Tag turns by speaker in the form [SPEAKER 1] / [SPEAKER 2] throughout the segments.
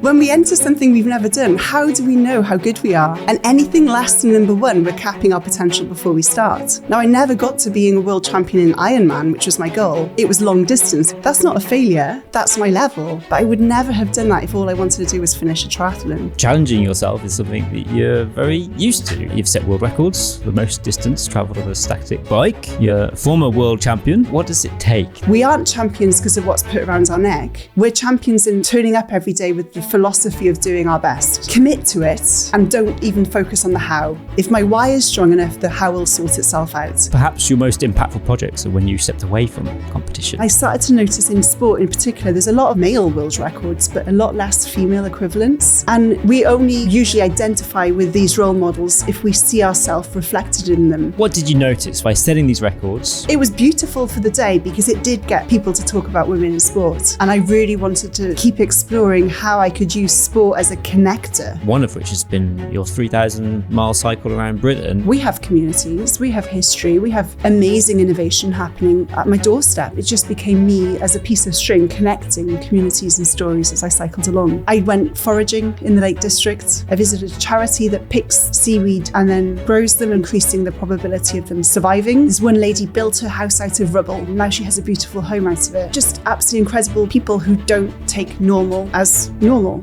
[SPEAKER 1] When we enter something we've never done, how do we know how good we are? And anything less than number one, we're capping our potential before we start. Now, I never got to being a world champion in Ironman, which was my goal. It was long distance. That's not a failure. That's my level. But I would never have done that if all I wanted to do was finish a triathlon.
[SPEAKER 2] Challenging yourself is something that you're very used to. You've set world records, the most distance travelled on a static bike. You're a former world champion. What does it take?
[SPEAKER 1] We aren't champions because of what's put around our neck. We're champions in turning up every day with the philosophy of doing our best. Commit to it and don't even focus on the how. If my why is strong enough, the how will sort itself out.
[SPEAKER 2] Perhaps your most impactful projects are when you stepped away from competition.
[SPEAKER 1] I started to notice in sport in particular, there's a lot of male world records, but a lot less female equivalents. And we only usually identify with these role models if we see ourselves reflected in them.
[SPEAKER 2] What did you notice by setting these records?
[SPEAKER 1] It was beautiful for the day because it did get people to talk about women in sport. And I really wanted to keep exploring how I could use sport as a connector.
[SPEAKER 2] One of which has been your 3,000 mile cycle around Britain.
[SPEAKER 1] We have communities, we have history, we have amazing innovation happening at my doorstep. It just became me as a piece of string connecting communities and stories as I cycled along. I went foraging in the Lake District. I visited a charity that picks seaweed and then grows them, increasing the probability of them surviving. This one lady built her house out of rubble. Now she has a beautiful home out of it. Just absolutely incredible people who don't take normal as normal.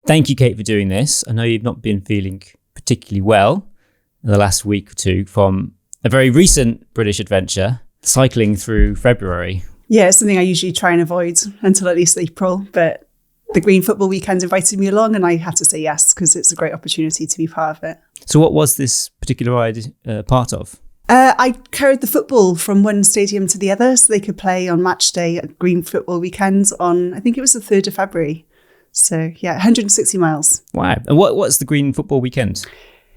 [SPEAKER 2] Thank you, Kate, for doing this. I know you've not been feeling particularly well in the last week or two from a very recent British adventure, cycling through February.
[SPEAKER 1] Yeah, it's something I usually try and avoid until at least April, but the Green Football Weekend invited me along and I had to say yes because it's a great opportunity to be part of it.
[SPEAKER 2] So what was this particular ride part of?
[SPEAKER 1] I carried the football from one stadium to the other so they could play on match day at Green Football Weekend on, I think it was the 3rd of February. So yeah, 160 miles.
[SPEAKER 2] Wow. And what's the Green Football Weekend?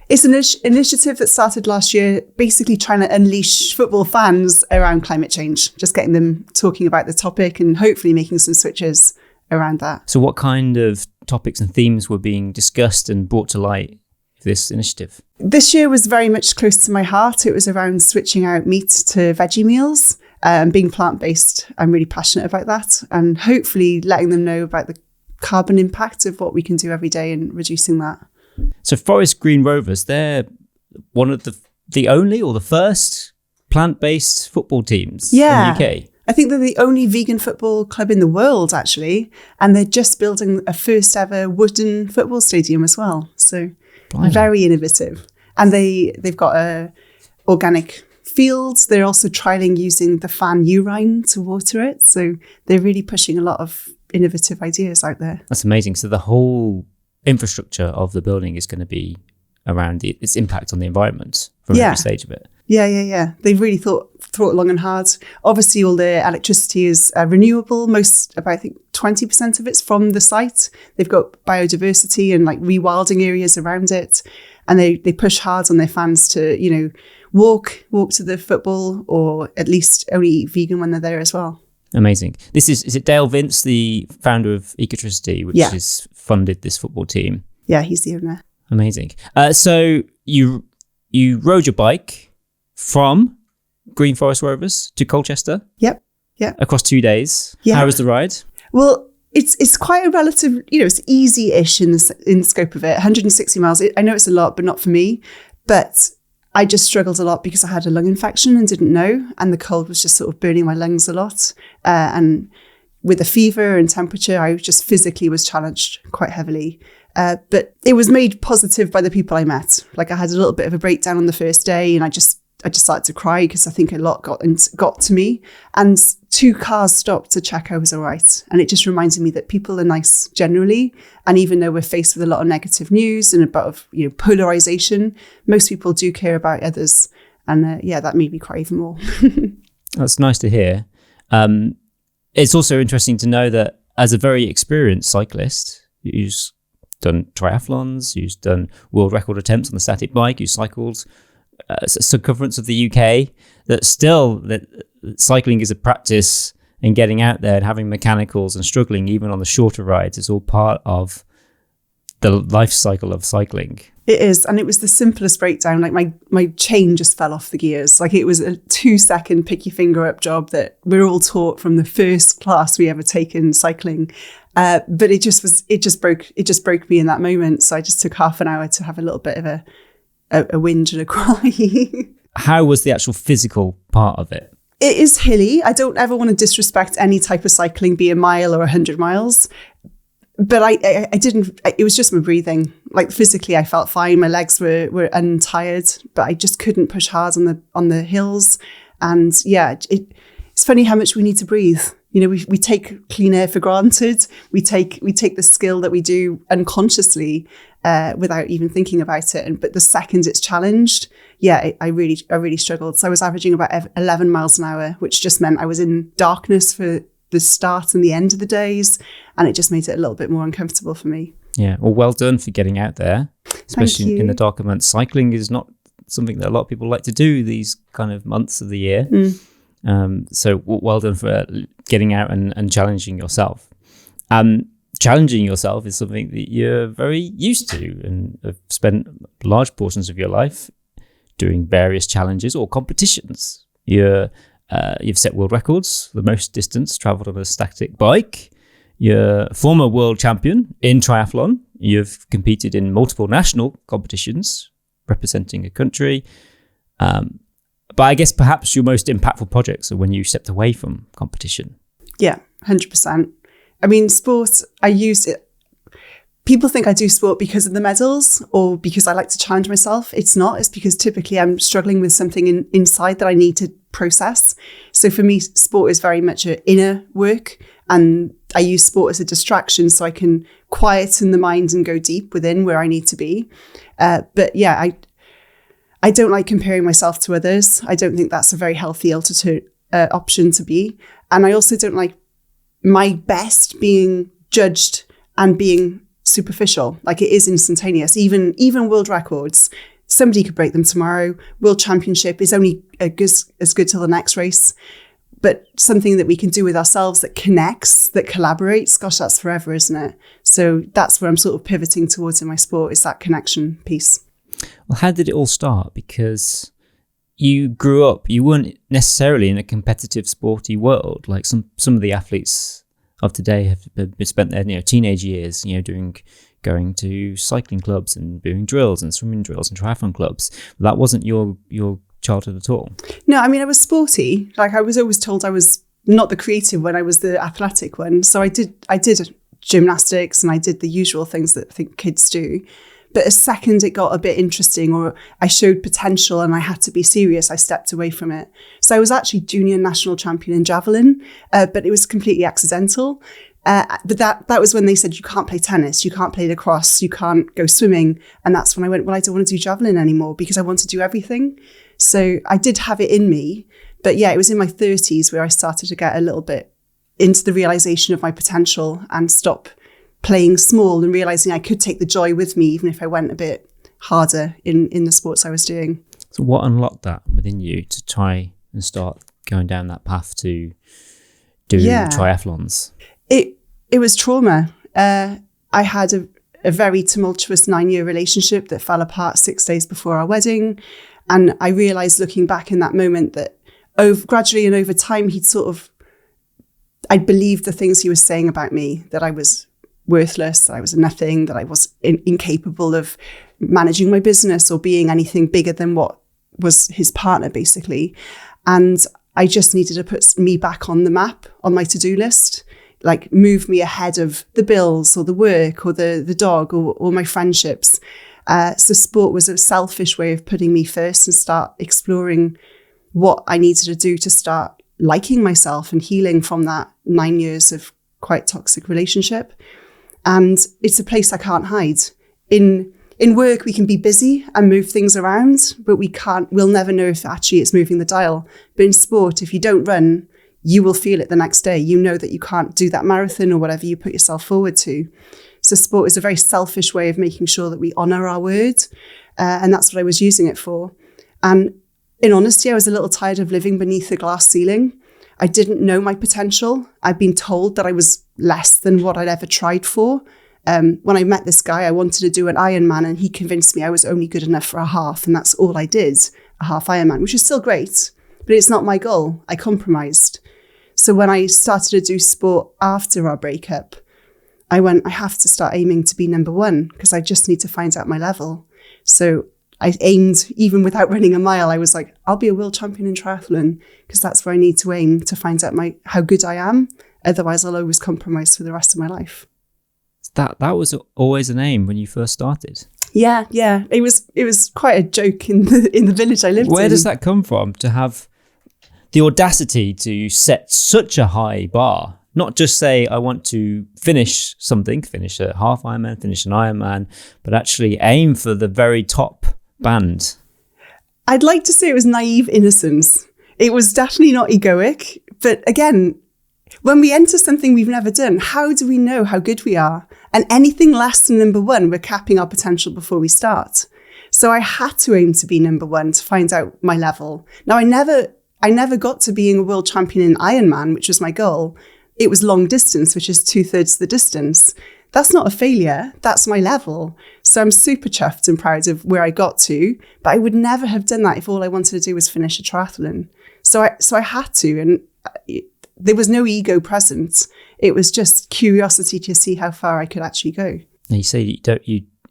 [SPEAKER 1] It's an initiative that started last year, basically trying to unleash football fans around climate change, just getting them talking about the topic and hopefully making some switches around that.
[SPEAKER 2] So what kind of topics and themes were being discussed and brought to light for this initiative?
[SPEAKER 1] This year was very much close to my heart. It was around switching out meat to veggie meals, being plant-based. I'm really passionate about that and hopefully letting them know about the carbon impact of what we can do every day and reducing that.
[SPEAKER 2] So Forest Green Rovers, they're one of the only or the first plant-based football teams in the UK.
[SPEAKER 1] I think they're the only vegan football club in the world, actually. And they're just building a first ever wooden football stadium as well. So very innovative. And they've got organic fields. They're also trialling using the fan urine to water it. So they're really pushing a lot of innovative ideas out there.
[SPEAKER 2] That's amazing. So the whole infrastructure of the building is going to be around its impact on the environment from every stage of it.
[SPEAKER 1] Yeah. They've really thought long and hard. Obviously, all the electricity is renewable. About, I think, 20% of it's from the site. They've got biodiversity and like rewilding areas around it. And they push hard on their fans to, walk to the football or at least only eat vegan when they're there as well.
[SPEAKER 2] Amazing. Is it Dale Vince, the founder of Ecotricity, which has funded this football team? Yeah,
[SPEAKER 1] he's the owner.
[SPEAKER 2] Amazing. So you rode your bike from Green Forest Rovers to Colchester?
[SPEAKER 1] Yep.
[SPEAKER 2] Across 2 days? Yeah. How was the ride?
[SPEAKER 1] Well, it's quite a relative, it's easy-ish in the scope of it. 160 miles. I know it's a lot, but not for me. But I just struggled a lot because I had a lung infection and didn't know. And the cold was just sort of burning my lungs a lot. And with the fever and temperature, I just physically was challenged quite heavily. But it was made positive by the people I met. Like I had a little bit of a breakdown on the first day and I just started to cry because I think a lot got to me. And 2 cars stopped to check I was all right. And it just reminded me that people are nice generally. And even though we're faced with a lot of negative news and about polarization, most people do care about others. And that made me cry even more.
[SPEAKER 2] That's nice to hear. It's also interesting to know that as a very experienced cyclist, you've done triathlons, you've done world record attempts on the static bike, you cycled circumference of the UK, that cycling is a practice and getting out there and having mechanicals and struggling even on the shorter rides is all part of the life cycle of cycling.
[SPEAKER 1] It is. And it was the simplest breakdown. Like my chain just fell off the gears. Like it was a 2-second pick your finger up job that we're all taught from the first class we ever take in cycling. But it just broke me in that moment. So I just took half an hour to have a little bit of a whinge and a cry.
[SPEAKER 2] How was the actual physical part of it?
[SPEAKER 1] It is hilly. I don't ever want to disrespect any type of cycling, be a mile or 100 miles. But I didn't, it was just my breathing. Like physically, I felt fine. My legs were untired, but I just couldn't push hard on the hills. And yeah, it's funny how much we need to breathe. You know, we take clean air for granted. We take the skill that we do unconsciously without even thinking about it. But the second it's challenged, I really struggled. So I was averaging about 11 miles an hour, which just meant I was in darkness for the start and the end of the days, and it just made it a little bit more uncomfortable for me. Yeah,
[SPEAKER 2] well done for getting out there, especially in the darker months. Cycling is not something that a lot of people like to do these kind of months of the year. So well done for getting out and challenging yourself. Challenging yourself is something that you're very used to and have spent large portions of your life doing various challenges or competitions. You've set world records, the most distance travelled on a static bike. You're a former world champion in triathlon. You've competed in multiple national competitions representing a country. But I guess perhaps your most impactful projects are when you stepped away from competition.
[SPEAKER 1] Yeah, 100%. I mean, sport, I use it. People think I do sport because of the medals or because I like to challenge myself. It's not. It's because typically I'm struggling with something inside that I need to process. So for me, sport is very much an inner work, and I use sport as a distraction so I can quieten the mind and go deep within where I need to be. But yeah, I don't like comparing myself to others. I don't think that's a very healthy option to be. And I also don't like my best being judged and being superficial. Like it is instantaneous. Even world records, somebody could break them tomorrow. World championship is only as good till the next race. But something that we can do with ourselves that connects, that collaborates, gosh, that's forever, isn't it? So that's where I'm sort of pivoting towards in my sport, is that connection piece.
[SPEAKER 2] Well, how did it all start? Because you grew up, you weren't necessarily in a competitive sporty world. Like some of the athletes of today have spent their teenage years, going to cycling clubs and doing drills and swimming drills and triathlon clubs. That wasn't your childhood at all.
[SPEAKER 1] No, I mean, I was sporty. Like I was always told I was not the creative one, I was the athletic one. So I did gymnastics and I did the usual things that I think kids do. But as second it got a bit interesting, or I showed potential and I had to be serious, I stepped away from it. So I was actually junior national champion in javelin, but it was completely accidental. But that was when they said, you can't play tennis, you can't play lacrosse, you can't go swimming. And that's when I went, well, I don't want to do javelin anymore because I want to do everything. So I did have it in me. But yeah, it was in my 30s where I started to get a little bit into the realization of my potential and stop playing small and realizing I could take the joy with me even if I went a bit harder in the sports I was doing.
[SPEAKER 2] So what unlocked that within you to try and start going down that path to do triathlons?
[SPEAKER 1] It was trauma. I had a very tumultuous 9-year relationship that fell apart 6 days before our wedding. And I realized looking back in that moment that gradually and over time, I'd believed the things he was saying about me, that I was worthless, that I was nothing, that I was incapable of managing my business or being anything bigger than what was his partner, basically. And I just needed to put me back on the map, on my to-do list, like move me ahead of the bills or the work or the dog or my friendships. So sport was a selfish way of putting me first and start exploring what I needed to do to start liking myself and healing from that 9 years of quite toxic relationship. And it's a place I can't hide. In work, we can be busy and move things around, but we'll never know if actually it's moving the dial. But in sport, if you don't run, you will feel it the next day. You know that you can't do that marathon or whatever you put yourself forward to. So sport is a very selfish way of making sure that we honour our word. And that's what I was using it for. And in honesty, I was a little tired of living beneath a glass ceiling. I didn't know my potential. I'd been told that I was less than what I'd ever tried for. When I met this guy, I wanted to do an Ironman, and he convinced me I was only good enough for a half, and that's all I did, a half Ironman, which is still great, but it's not my goal. I compromised. So when I started to do sport after our breakup, I went, I have to start aiming to be number one, because I just need to find out my level. So I aimed, even without running a mile, I was like, I'll be a world champion in triathlon, because that's where I need to aim to find out how good I am. Otherwise, I'll always compromise for the rest of my life.
[SPEAKER 2] That was always an aim when you first started.
[SPEAKER 1] Yeah. It was quite a joke in the village I lived in.
[SPEAKER 2] Where does that come from, to have the audacity to set such a high bar? Not just say, I want to finish something, finish a half Ironman, finish an Ironman, but actually aim for the very top band.
[SPEAKER 1] I'd like to say it was naive innocence. It was definitely not egoic. But again, when we enter something we've never done, how do we know how good we are? And anything less than number one, we're capping our potential before we start. So I had to aim to be number one to find out my level. Now, I never got to being a world champion in Ironman, which was my goal. It was long distance, which is 2/3 the distance. That's not a failure. That's my level. So I'm super chuffed and proud of where I got to, but I would never have done that if all I wanted to do was finish a triathlon. So I had to, and there was no ego present. It was just curiosity to see how far I could actually go.
[SPEAKER 2] Now you say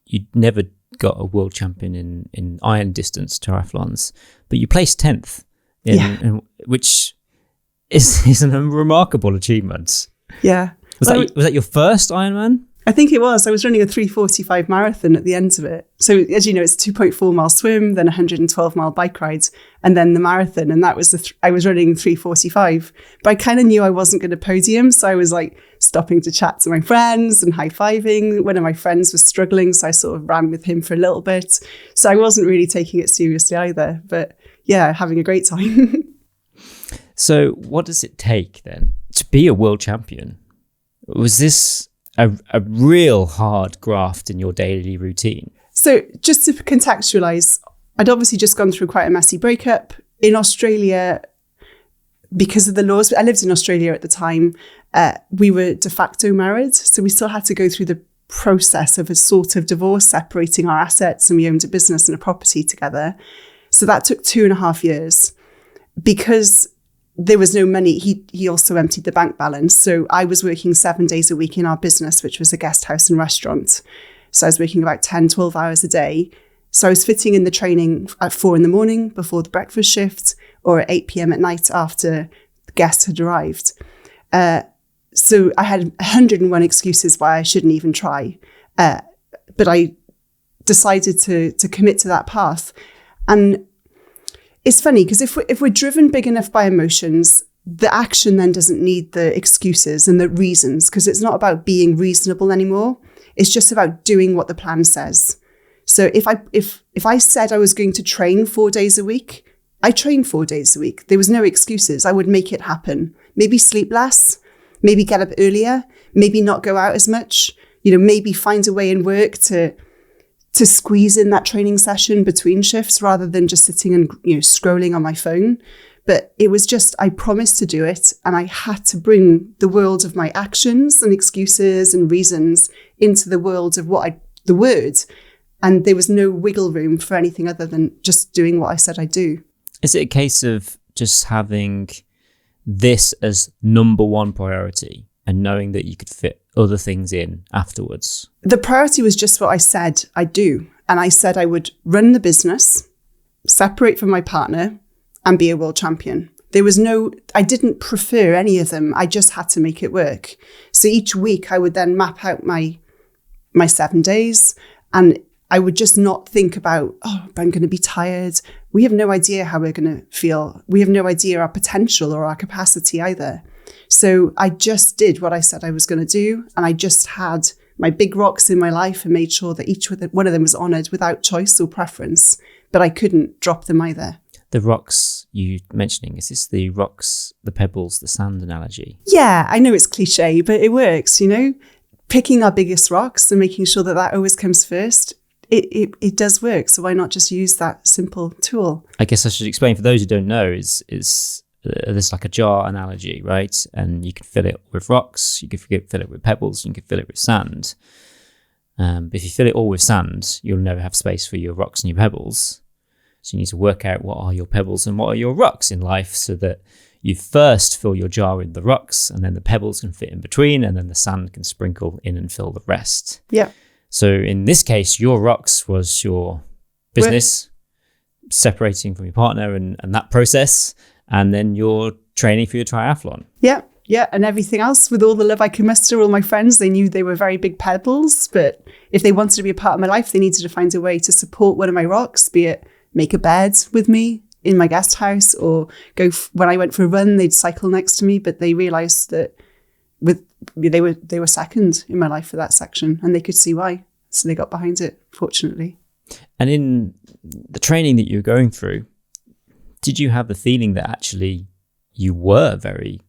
[SPEAKER 2] you never got a world champion in iron distance triathlons, but you placed 10th, which is a remarkable achievement.
[SPEAKER 1] Yeah.
[SPEAKER 2] Was that your first Ironman?
[SPEAKER 1] I think it was. I was running a 3:45 marathon at the end of it. So as you know, it's a 2.4 mile swim, then 112 mile bike ride, and then the marathon. And that was I was running 3:45, but I kind of knew I wasn't going to podium. So I was like stopping to chat to my friends and high-fiving. One of my friends was struggling, so I sort of ran with him for a little bit. So I wasn't really taking it seriously either, but yeah, having a great time.
[SPEAKER 2] So what does it take then to be a world champion? Was this a real hard graft in your daily routine? So
[SPEAKER 1] just to contextualise, I'd obviously just gone through quite a messy breakup. In Australia, because of the laws, I lived in Australia at the time, we were de facto married. So we still had to go through the process of a sort of divorce, separating our assets, and we owned a business and a property together. So that took 2.5 years. Because there was no money, he also emptied the bank balance. So I was working 7 days a week in our business, which was a guest house and restaurant. So I was working about 10, 12 hours a day. So I was fitting in the training at 4 a.m. before the breakfast shift, or at 8 p.m. at night after the guests had arrived. So I had 101 excuses why I shouldn't even try. But I decided to commit to that path. And it's funny because if we're driven big enough by emotions, the action then doesn't need the excuses and the reasons, because it's not about being reasonable anymore. It's just about doing what the plan says. So if I said I was going to train 4 days a week, I trained 4 days a week. There was no excuses. I would make it happen. Maybe sleep less, maybe get up earlier, maybe not go out as much, maybe find a way in work to squeeze in that training session between shifts rather than just sitting and scrolling on my phone. But it was just, I promised to do it, and I had to bring the world of my actions and excuses and reasons into the world of the words. And there was no wiggle room for anything other than just doing what I said I'd do.
[SPEAKER 2] Is it a case of just having this as number one priority and knowing that you could fit other things in afterwards?
[SPEAKER 1] The priority was just what I said I'd do. And I said I would run the business, separate from my partner, and be a world champion. I didn't prefer any of them. I just had to make it work. So each week I would then map out my 7 days, and I would just not think about, I'm going to be tired. We have no idea how we're going to feel. We have no idea our potential or our capacity either. So I just did what I said I was going to do. And I just had my big rocks in my life and made sure that each one of them was honoured without choice or preference. But I couldn't drop them either.
[SPEAKER 2] The rocks you mentioning, is this the rocks, the pebbles, the sand analogy?
[SPEAKER 1] Yeah, I know it's cliche, but it works, Picking our biggest rocks and making sure that always comes first. It does work. So why not just use that simple tool?
[SPEAKER 2] I guess I should explain for those who don't know is there's like a jar analogy, right? And you can fill it with rocks, you can fill it with pebbles, you can fill it with sand. But if you fill it all with sand, you'll never have space for your rocks and your pebbles. So you need to work out what are your pebbles and what are your rocks in life, so that you first fill your jar with the rocks, and then the pebbles can fit in between, and then the sand can sprinkle in and fill the rest.
[SPEAKER 1] Yeah.
[SPEAKER 2] So in this case, your rocks was your business, separating from your partner and that process, and then your training for your triathlon.
[SPEAKER 1] Yeah. Yeah, and everything else, with all the love I could muster, all my friends, they knew they were very big pebbles, but if they wanted to be a part of my life, they needed to find a way to support one of my rocks, be it make a bed with me in my guest house, or when I went for a run, they'd cycle next to me, but they realised that they were second in my life for that section, and they could see why, so they got behind it, fortunately.
[SPEAKER 2] And in the training that you were going through, did you have the feeling that actually you were very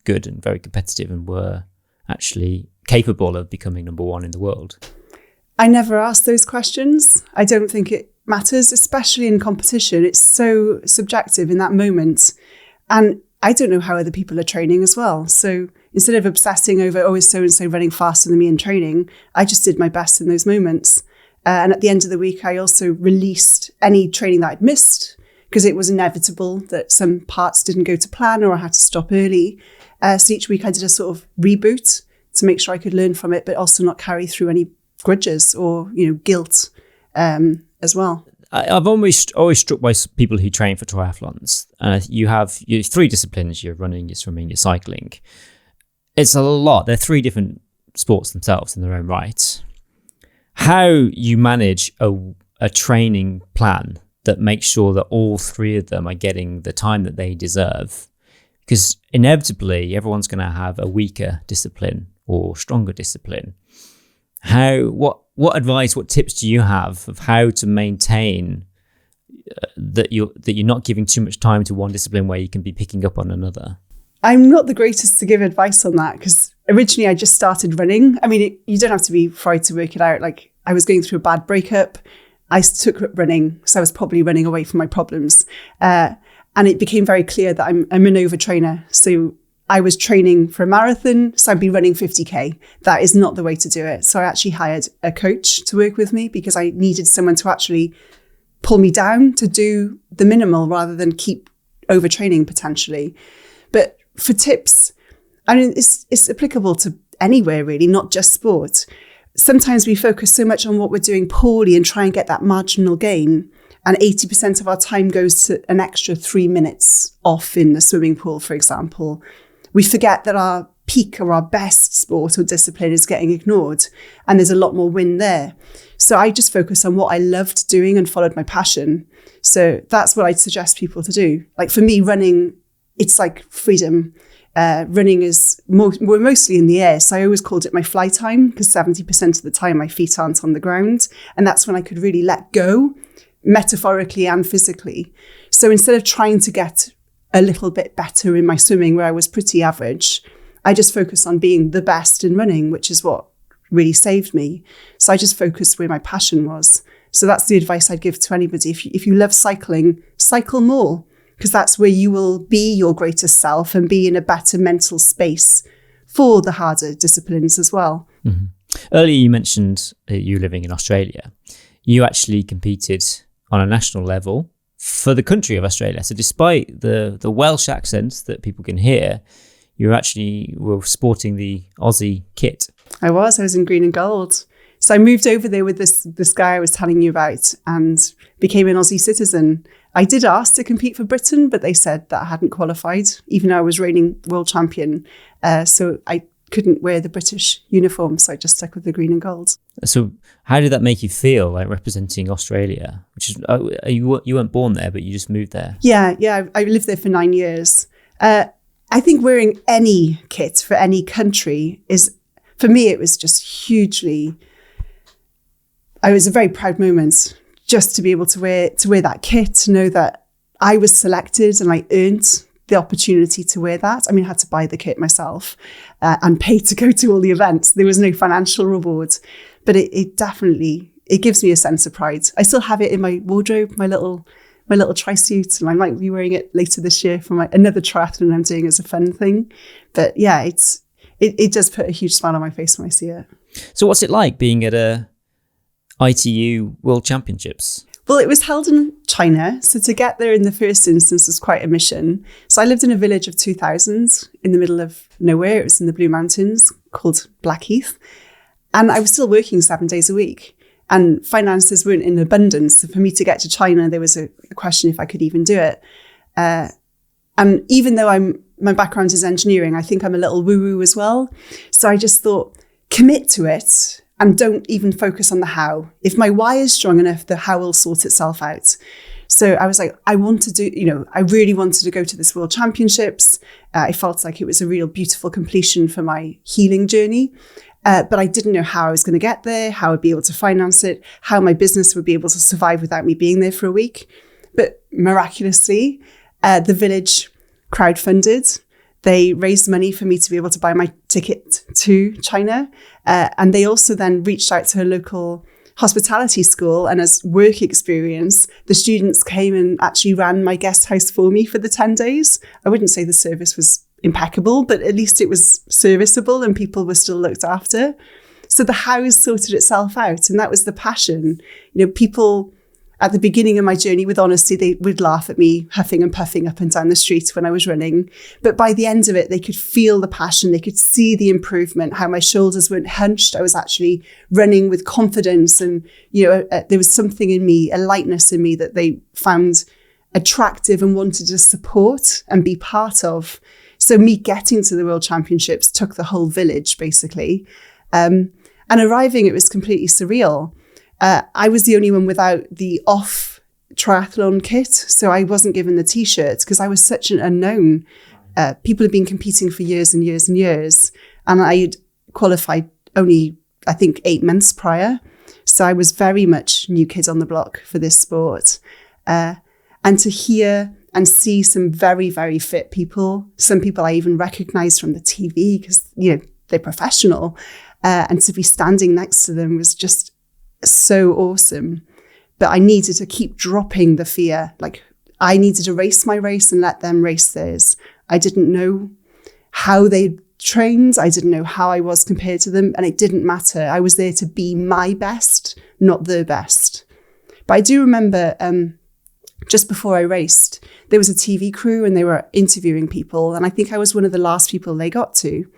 [SPEAKER 2] good and very competitive and were actually capable of becoming number one in the world?
[SPEAKER 1] I never asked those questions. I don't think it matters, especially in competition. It's so subjective in that moment. And I don't know how other people are training as well. So instead of obsessing over, is so-and-so running faster than me in training, I just did my best in those moments. And at the end of the week, I also released any training that I'd missed, because it was inevitable that some parts didn't go to plan or I had to stop early. So each week I did a sort of reboot to make sure I could learn from it, but also not carry through any grudges or, guilt as well.
[SPEAKER 2] I've always struck by people who train for triathlons. You have your three disciplines: you're running, you're swimming, you're cycling. It's a lot. They're three different sports themselves in their own right. How you manage a training plan that makes sure that all three of them are getting the time that they deserve. Because inevitably, everyone's going to have a weaker discipline or stronger discipline. What advice, what tips do you have of how to maintain that you're not giving too much time to one discipline where you can be picking up on another?
[SPEAKER 1] I'm not the greatest to give advice on that, because originally I just started running. I mean, you don't have to be fried to work it out. Like, I was going through a bad breakup. I took up running, so I was probably running away from my problems. And it became very clear that I'm an overtrainer. So I was training for a marathon, so I'd be running 50K. That is not the way to do it. So I actually hired a coach to work with me, because I needed someone to actually pull me down to do the minimal rather than keep overtraining potentially. But for tips, I mean, it's applicable to anywhere really, not just sport. Sometimes we focus so much on what we're doing poorly and try and get that marginal gain. And 80% of our time goes to an extra 3 minutes off in the swimming pool, for example. We forget that our peak or our best sport or discipline is getting ignored, and there's a lot more win there. So I just focus on what I loved doing and followed my passion. So that's what I'd suggest people to do. Like for me, running, it's like freedom. Running is we're mostly in the air. So I always called it my fly time, because 70% of the time my feet aren't on the ground. And that's when I could really let go, metaphorically and physically. So instead of trying to get a little bit better in my swimming, where I was pretty average, I just focused on being the best in running, which is what really saved me. So I just focused where my passion was. So that's the advice I'd give to anybody. If you love cycling, cycle more, because that's where you will be your greatest self and be in a better mental space for the harder disciplines as well.
[SPEAKER 2] Mm-hmm. Earlier you mentioned you living in Australia. You actually competed on a national level for the country of Australia. So despite the Welsh accent that people can hear, you actually were sporting the Aussie kit.
[SPEAKER 1] I was in green and gold. So I moved over there with this guy I was telling you about and became an Aussie citizen. I did ask to compete for Britain, but they said that I hadn't qualified, even though I was reigning world champion. So I couldn't wear the British uniform, so I just stuck with the green and gold.
[SPEAKER 2] So how did that make you feel, like representing Australia? Which is you weren't born there, but you just moved there.
[SPEAKER 1] Yeah. I lived there for 9 years. I think wearing any kit for any country is, for me, it was just hugely. It was a very proud moment just to be able to wear that kit, to know that I was selected and I earned the opportunity to wear that. I mean, I had to buy the kit myself and pay to go to all the events. There was no financial reward, but it definitely gives me a sense of pride. I still have it in my wardrobe, my little tri-suit, and I might be wearing it later this year for another triathlon I'm doing as a fun thing. But yeah, it does put a huge smile on my face when I see it.
[SPEAKER 2] So what's it like being at a ITU World Championships?
[SPEAKER 1] Well, it was held in China. So to get there in the first instance was quite a mission. So I lived in a village of 2,000 in the middle of nowhere. It was in the Blue Mountains called Blackheath. And I was still working 7 days a week. And finances weren't in abundance. So for me to get to China, there was a question if I could even do it. And even though my background is engineering, I think I'm a little woo-woo as well. So I just thought, commit to it and don't even focus on the how. If my why is strong enough, the how will sort itself out. So I was like, I really wanted to go to this World Championships. I felt like it was a real beautiful completion for my healing journey. But I didn't know how I was going to get there, how I'd be able to finance it, how my business would be able to survive without me being there for a week. But miraculously, the village crowdfunded. They raised money for me to be able to buy my ticket to China. And they also then reached out to a local hospitality school. And as work experience, the students came and actually ran my guest house for me for the 10 days. I wouldn't say the service was impeccable, but at least it was serviceable and people were still looked after. So the house sorted itself out. And that was the passion. People at the beginning of my journey, with honesty, they would laugh at me huffing and puffing up and down the street when I was running. But by the end of it, they could feel the passion. They could see the improvement, how my shoulders weren't hunched. I was actually running with confidence. And, there was something in me, a lightness in me that they found attractive and wanted to support and be part of. So me getting to the World Championships took the whole village, basically. And arriving, it was completely surreal. I was the only one without the off triathlon kit. So I wasn't given the T-shirts because I was such an unknown. People had been competing for years and years and years. And I had qualified only, I think, 8 months prior. So I was very much new kid on the block for this sport. And to hear and see some very, very fit people, some people I even recognized from the TV because, they're professional. And to be standing next to them was just so awesome. But I needed to keep dropping the fear. Like I needed to race my race and let them race theirs. I didn't know how they trained. I didn't know how I was compared to them. And it didn't matter. I was there to be my best, not their best. But I do remember just before I raced, there was a TV crew and they were interviewing people. And I think I was one of the last people they got to.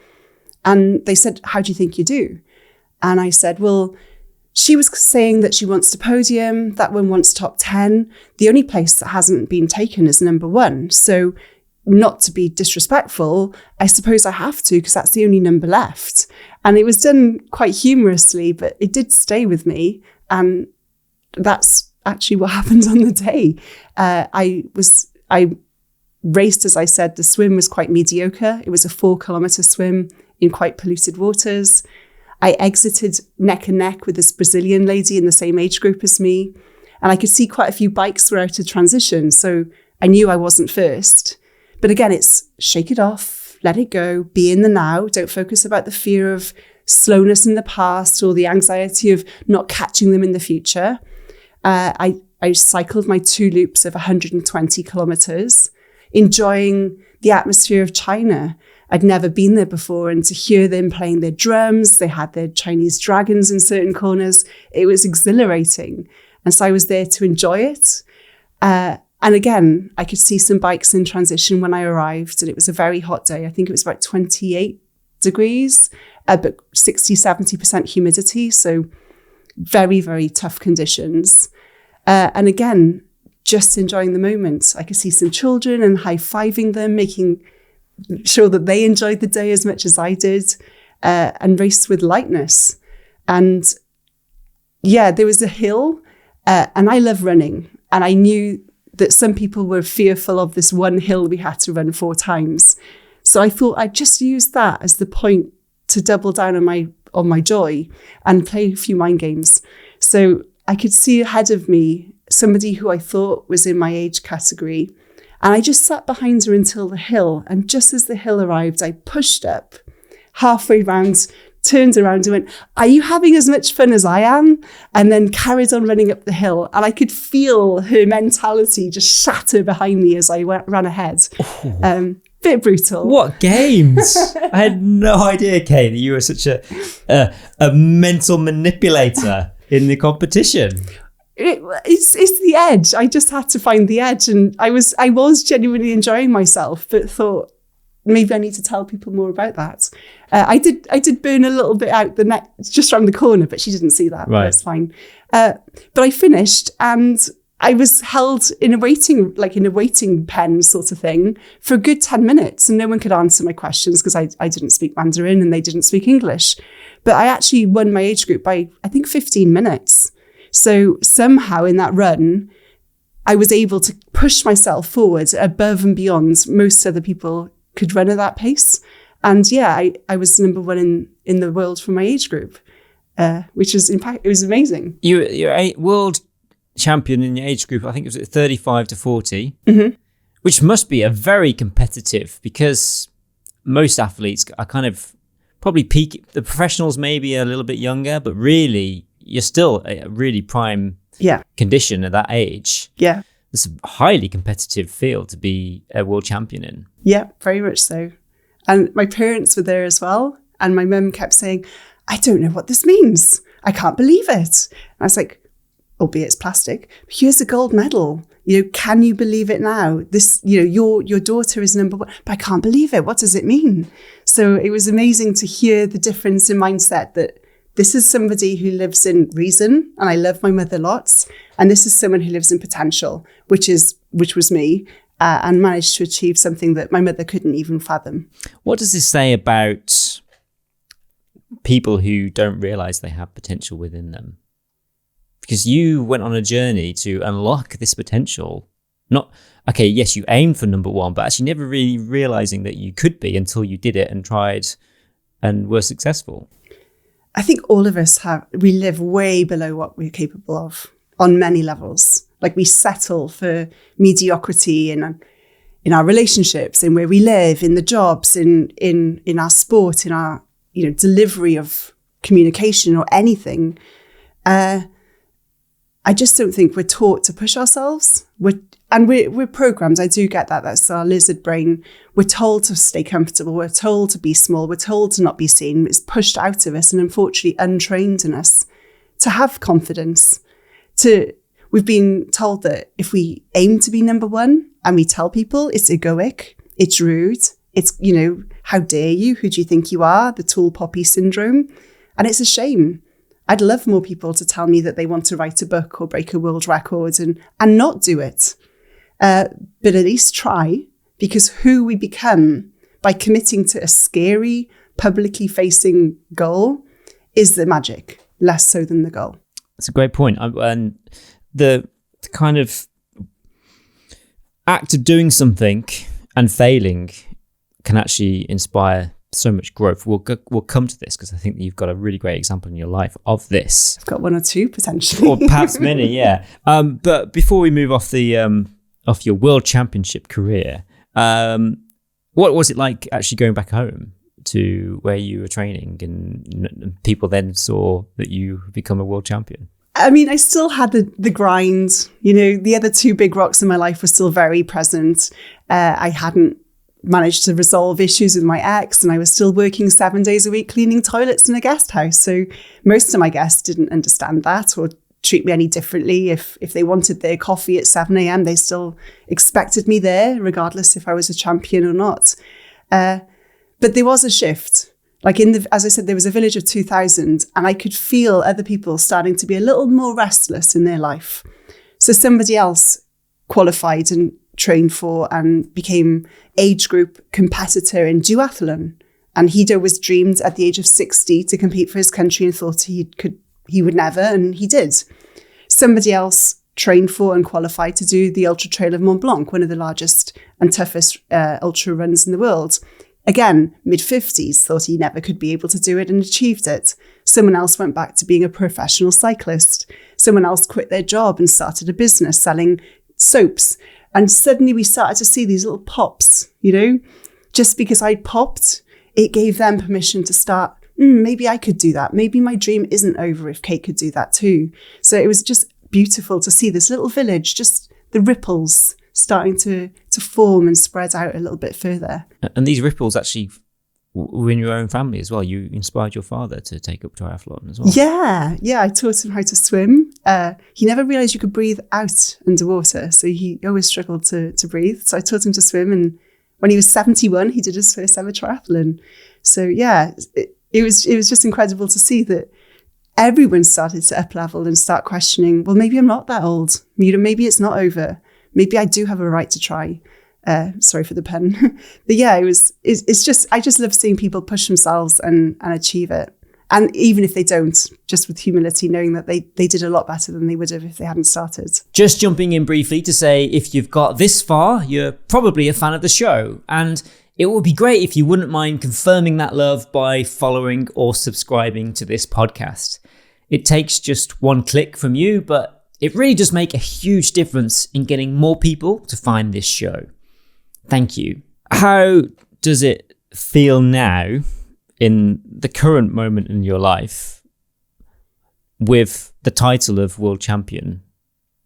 [SPEAKER 1] And they said, how do you think you do? And I said, well, she was saying that she wants to podium. That one wants top 10. The only place that hasn't been taken is number 1. So not to be disrespectful, I suppose I have to because that's the only number left. And it was done quite humorously, but it did stay with me. And that's actually what happened on the day. I raced, as I said, the swim was quite mediocre. It was a 4-kilometer swim in quite polluted waters. I exited neck and neck with this Brazilian lady in the same age group as me. And I could see quite a few bikes were out of transition. So I knew I wasn't first. But again, it's shake it off, let it go, be in the now. Don't focus about the fear of slowness in the past or the anxiety of not catching them in the future. I cycled my 2 loops of 120 kilometers, enjoying the atmosphere of China. I'd never been there before, and to hear them playing their drums, they had their Chinese dragons in certain corners. It was exhilarating. And so I was there to enjoy it. And again, I could see some bikes in transition when I arrived, and it was a very hot day. I think it was about 28 degrees, but 60-70% humidity. So very, very tough conditions. And again, just enjoying the moment. I could see some children and high-fiving them, making sure that they enjoyed the day as much as I did, and raced with lightness. And yeah, there was a hill, and I love running. And I knew that some people were fearful of this one hill we had to run 4 times. So I thought I'd just use that as the point to double down on my joy and play a few mind games. So I could see ahead of me somebody who I thought was in my age category. And I just sat behind her until the hill. And just as the hill arrived, I pushed up halfway round, turned around and went, are you having as much fun as I am? And then carried on running up the hill. And I could feel her mentality just shatter behind me as I ran ahead. Bit brutal.
[SPEAKER 2] What games? I had no idea, Kay, that you were such a mental manipulator. in the competition?
[SPEAKER 1] It's the edge. I just had to find the edge, and I was genuinely enjoying myself, but thought maybe I need to tell people more about that. I did burn a little bit out the neck just around the corner, but she didn't see that.
[SPEAKER 2] Right.
[SPEAKER 1] That's fine. But I finished, and I was held in a waiting pen sort of thing for a good 10 minutes, and no one could answer my questions because I didn't speak Mandarin and they didn't speak English. But I actually won my age group by, I think, 15 minutes. So somehow in that run, I was able to push myself forward above and beyond most other people could run at that pace. And yeah, I was number one in the world for my age group, which was it was amazing.
[SPEAKER 2] You're a world champion in your age group. I think it was 35 to 40, which must be a very competitive, because most athletes are kind of probably peak. The professionals maybe a little bit younger, but really you're still a really prime condition at that age. Yeah. It's a highly competitive field to be a world champion in.
[SPEAKER 1] Yeah, very much so. And my parents were there as well. And my mum kept saying, I don't know what this means. I can't believe it. And I was like, albeit it's plastic, here's a gold medal. Can you believe it now? This, your daughter is number one, but I can't believe it. What does it mean? So it was amazing to hear the difference in mindset, that this is somebody who lives in reason, and I love my mother lots. And this is someone who lives in potential, which was me, and managed to achieve something that my mother couldn't even fathom.
[SPEAKER 2] What does this say about people who don't realize they have potential within them? Because you went on a journey to unlock this potential. Yes, you aimed for number one, but actually never really realizing that you could be until you did it and tried and were successful.
[SPEAKER 1] I think all of us we live way below what we're capable of on many levels. Like, we settle for mediocrity in our relationships, in where we live, in the jobs, in our sport, in our delivery of communication or anything. I just don't think we're taught to push ourselves. We're programmed. I do get that. That's our lizard brain. We're told to stay comfortable. We're told to be small. We're told to not be seen. It's pushed out of us and unfortunately untrained in us to have confidence. We've been told that if we aim to be number one and we tell people, it's egoic, it's rude, it's, how dare you? Who do you think you are? The tall poppy syndrome. And it's a shame. I'd love more people to tell me that they want to write a book or break a world record and not do it. But at least try, because who we become by committing to a scary, publicly facing goal is the magic, less so than the goal.
[SPEAKER 2] That's a great point. And the kind of act of doing something and failing can actually inspire so much growth. We'll come to this, because I think that you've got a really great example in your life of this.
[SPEAKER 1] I've got one or two potentially,
[SPEAKER 2] or perhaps many. Yeah. But before we move off off your world championship career, what was it like actually going back home to where you were training, and people then saw that you had become a world champion?
[SPEAKER 1] I mean, I still had the grind. The other two big rocks in my life were still very present. I hadn't managed to resolve issues with my ex, and I was still working 7 days a week cleaning toilets in a guest house. So most of my guests didn't understand that or treat me any differently. If they wanted their coffee at 7 a.m, they still expected me there, regardless if I was a champion or not. But there was a shift. Like as I said, there was a village of 2,000, and I could feel other people starting to be a little more restless in their life. So somebody else qualified and trained for and became age group competitor in duathlon. And he'd always dreamed at the age of 60 to compete for his country and thought he would never, and he did. Somebody else trained for and qualified to do the Ultra Trail of Mont Blanc, one of the largest and toughest ultra runs in the world. Again, mid-50s, thought he never could be able to do it and achieved it. Someone else went back to being a professional cyclist. Someone else quit their job and started a business selling soaps. And suddenly we started to see these little pops, just because I popped, it gave them permission to start, maybe I could do that. Maybe my dream isn't over if Kate could do that too. So it was just beautiful to see this little village, just the ripples starting to form and spread out a little bit further.
[SPEAKER 2] And these ripples actually within your own family as well. You inspired your father to take up triathlon as well.
[SPEAKER 1] Yeah. I taught him how to swim. He never realised you could breathe out underwater, so he always struggled to breathe. So I taught him to swim, and when he was 71, he did his first ever triathlon. So yeah, it was just incredible to see that everyone started to up level and start questioning, well, maybe I'm not that old. Maybe it's not over. Maybe I do have a right to try. Sorry for the pun. But yeah, it's just, I just love seeing people push themselves and achieve it. And even if they don't, just with humility, knowing that they did a lot better than they would have if they hadn't started.
[SPEAKER 2] Just jumping in briefly to say, if you've got this far, you're probably a fan of the show. And it would be great if you wouldn't mind confirming that love by following or subscribing to this podcast. It takes just one click from you, but it really does make a huge difference in getting more people to find this show. Thank you. How does it feel now in the current moment in your life with the title of world champion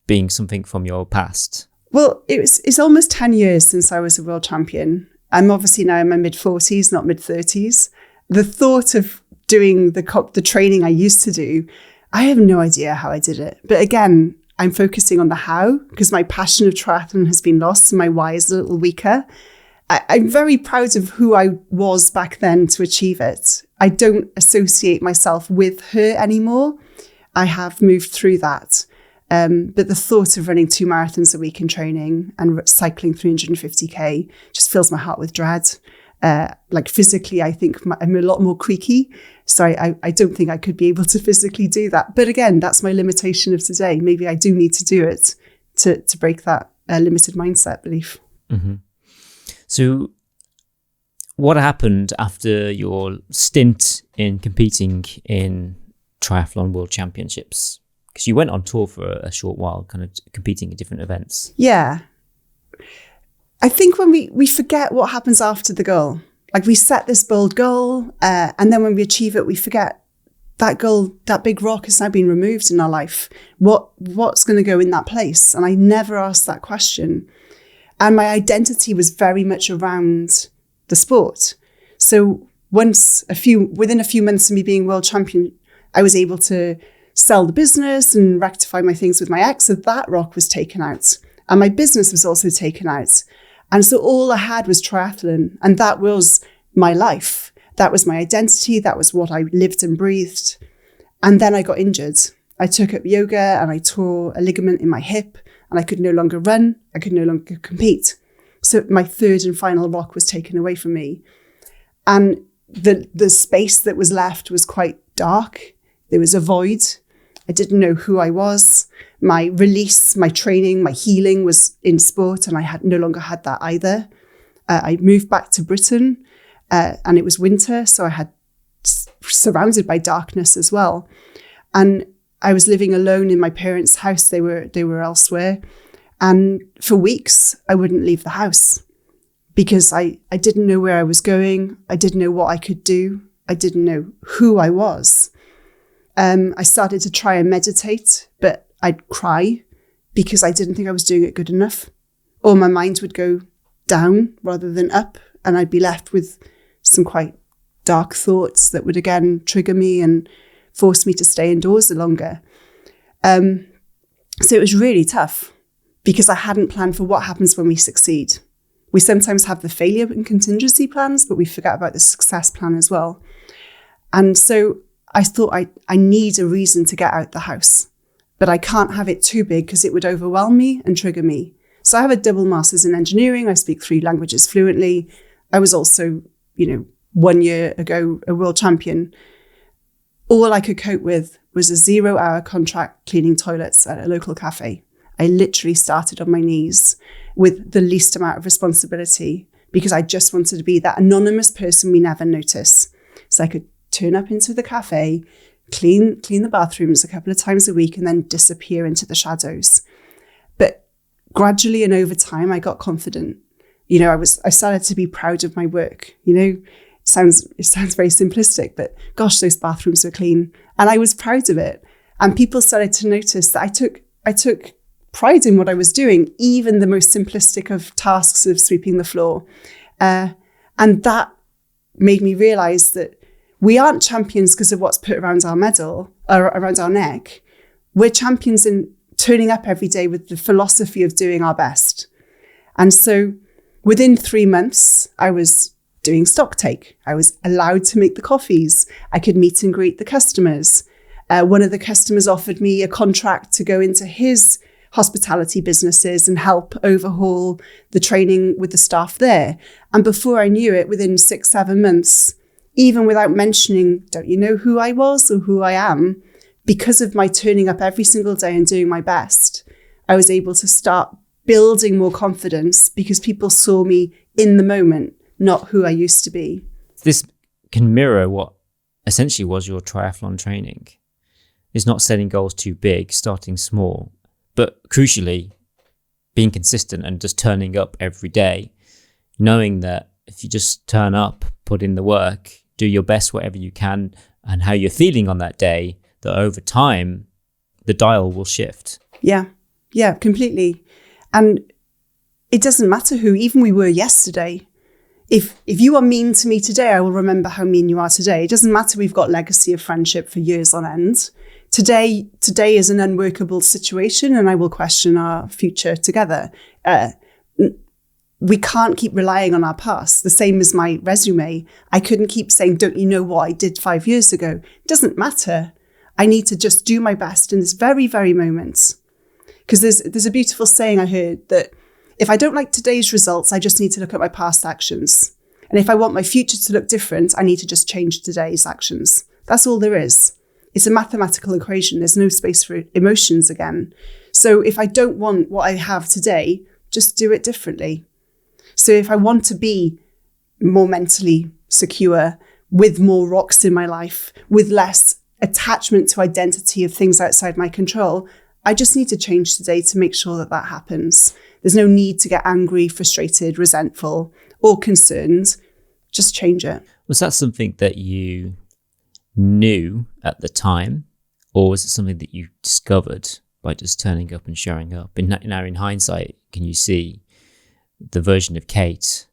[SPEAKER 2] being something from your past?
[SPEAKER 1] Well, it's almost 10 years since I was a world champion. I'm obviously now in my mid-40s, not mid-30s. The thought of doing the training I used to do, I have no idea how I did it. But again, I'm focusing on the how, because my passion of triathlon has been lost and my why is a little weaker. I'm very proud of who I was back then to achieve it. I don't associate myself with her anymore. I have moved through that. But the thought of running 2 marathons a week in training and cycling 350k just fills my heart with dread. Like physically, I think I'm a lot more creaky. So I don't think I could be able to physically do that. But again, that's my limitation of today. Maybe I do need to do it to break that limited mindset belief.
[SPEAKER 2] Mm-hmm. So what happened after your stint in competing in Triathlon World Championships? Because you went on tour for a short while, kind of competing in different events.
[SPEAKER 1] Yeah. I think when we forget what happens after the goal, like we set this bold goal, and then when we achieve it, we forget that goal, that big rock has now been removed in our life. What's going to go in that place? And I never asked that question. And my identity was very much around the sport. So within a few months of me being world champion, I was able to sell the business and rectify my things with my ex. So that rock was taken out. And my business was also taken out. And so all I had was triathlon. And that was my life. That was my identity. That was what I lived and breathed. And then I got injured. I took up yoga and I tore a ligament in my hip and I could no longer run. I could no longer compete. So my third and final rock was taken away from me. And the space that was left was quite dark. There was a void. I didn't know who I was. My release, my training, my healing was in sport, and I no longer had that either. I moved back to Britain, and it was winter, so I had surrounded by darkness as well. And I was living alone in my parents' house. They were elsewhere, and for weeks I wouldn't leave the house because I didn't know where I was going. I didn't know what I could do. I didn't know who I was. I started to try and meditate, but I'd cry because I didn't think I was doing it good enough. Or my mind would go down rather than up, and I'd be left with some quite dark thoughts that would again trigger me and force me to stay indoors longer. So it was really tough because I hadn't planned for what happens when we succeed. We sometimes have the failure and contingency plans, but we forget about the success plan as well. And so I thought I need a reason to get out the house, but I can't have it too big because it would overwhelm me and trigger me. So I have a double master's in engineering. I speak 3 languages fluently. I was also, 1 year ago, a world champion. All I could cope with was a 0-hour contract cleaning toilets at a local cafe. I literally started on my knees with the least amount of responsibility because I just wanted to be that anonymous person we never notice. So I could turn up into the cafe, clean the bathrooms a couple of times a week, and then disappear into the shadows. But gradually and over time, I got confident. I started to be proud of my work. It sounds very simplistic, but gosh, those bathrooms were clean, and I was proud of it. And people started to notice that I took pride in what I was doing, even the most simplistic of tasks of sweeping the floor, and that made me realize that we aren't champions because of what's put around our medal or around our neck. We're champions in turning up every day with the philosophy of doing our best. And so within 3 months, I was doing stock take. I was allowed to make the coffees. I could meet and greet the customers. One of the customers offered me a contract to go into his hospitality businesses and help overhaul the training with the staff there. And before I knew it, within 6-7 months, even without mentioning, don't you know who I was or who I am, because of my turning up every single day and doing my best, I was able to start building more confidence because people saw me in the moment, not who I used to be.
[SPEAKER 2] This can mirror what essentially was your triathlon training. It's not setting goals too big, starting small, but crucially, being consistent and just turning up every day, knowing that if you just turn up, put in the work, do your best whatever you can, and how you're feeling on that day, that over time, the dial will shift.
[SPEAKER 1] Yeah, completely. And it doesn't matter who, even we were yesterday. If you are mean to me today, I will remember how mean you are today. It doesn't matter we've got legacy of friendship for years on end. Today is an unworkable situation and I will question our future together. We can't keep relying on our past. The same as my resume. I couldn't keep saying, don't you know what I did 5 years ago? It doesn't matter. I need to just do my best in this very, very moment. Because there's a beautiful saying I heard that if I don't like today's results, I just need to look at my past actions. And if I want my future to look different, I need to just change today's actions. That's all there is. It's a mathematical equation. There's no space for emotions again. So if I don't want what I have today, just do it differently. So if I want to be more mentally secure, with more rocks in my life, with less attachment to identity of things outside my control, I just need to change today to make sure that that happens. There's no need to get angry, frustrated, resentful, or concerned. Just change it.
[SPEAKER 2] Was that something that you knew at the time, or was it something that you discovered by just turning up and showing up? And now in hindsight, can you see the version of Kate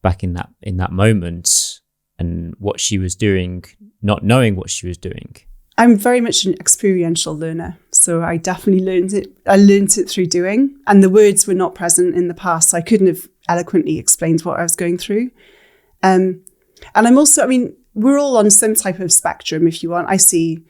[SPEAKER 2] back in that moment and what she was doing, not knowing what she was doing?
[SPEAKER 1] I'm very much an experiential learner. So I definitely learned it. I learned it through doing, and the words were not present in the past. So I couldn't have eloquently explained what I was going through. And I'm also, we're all on some type of spectrum, if you want. I see,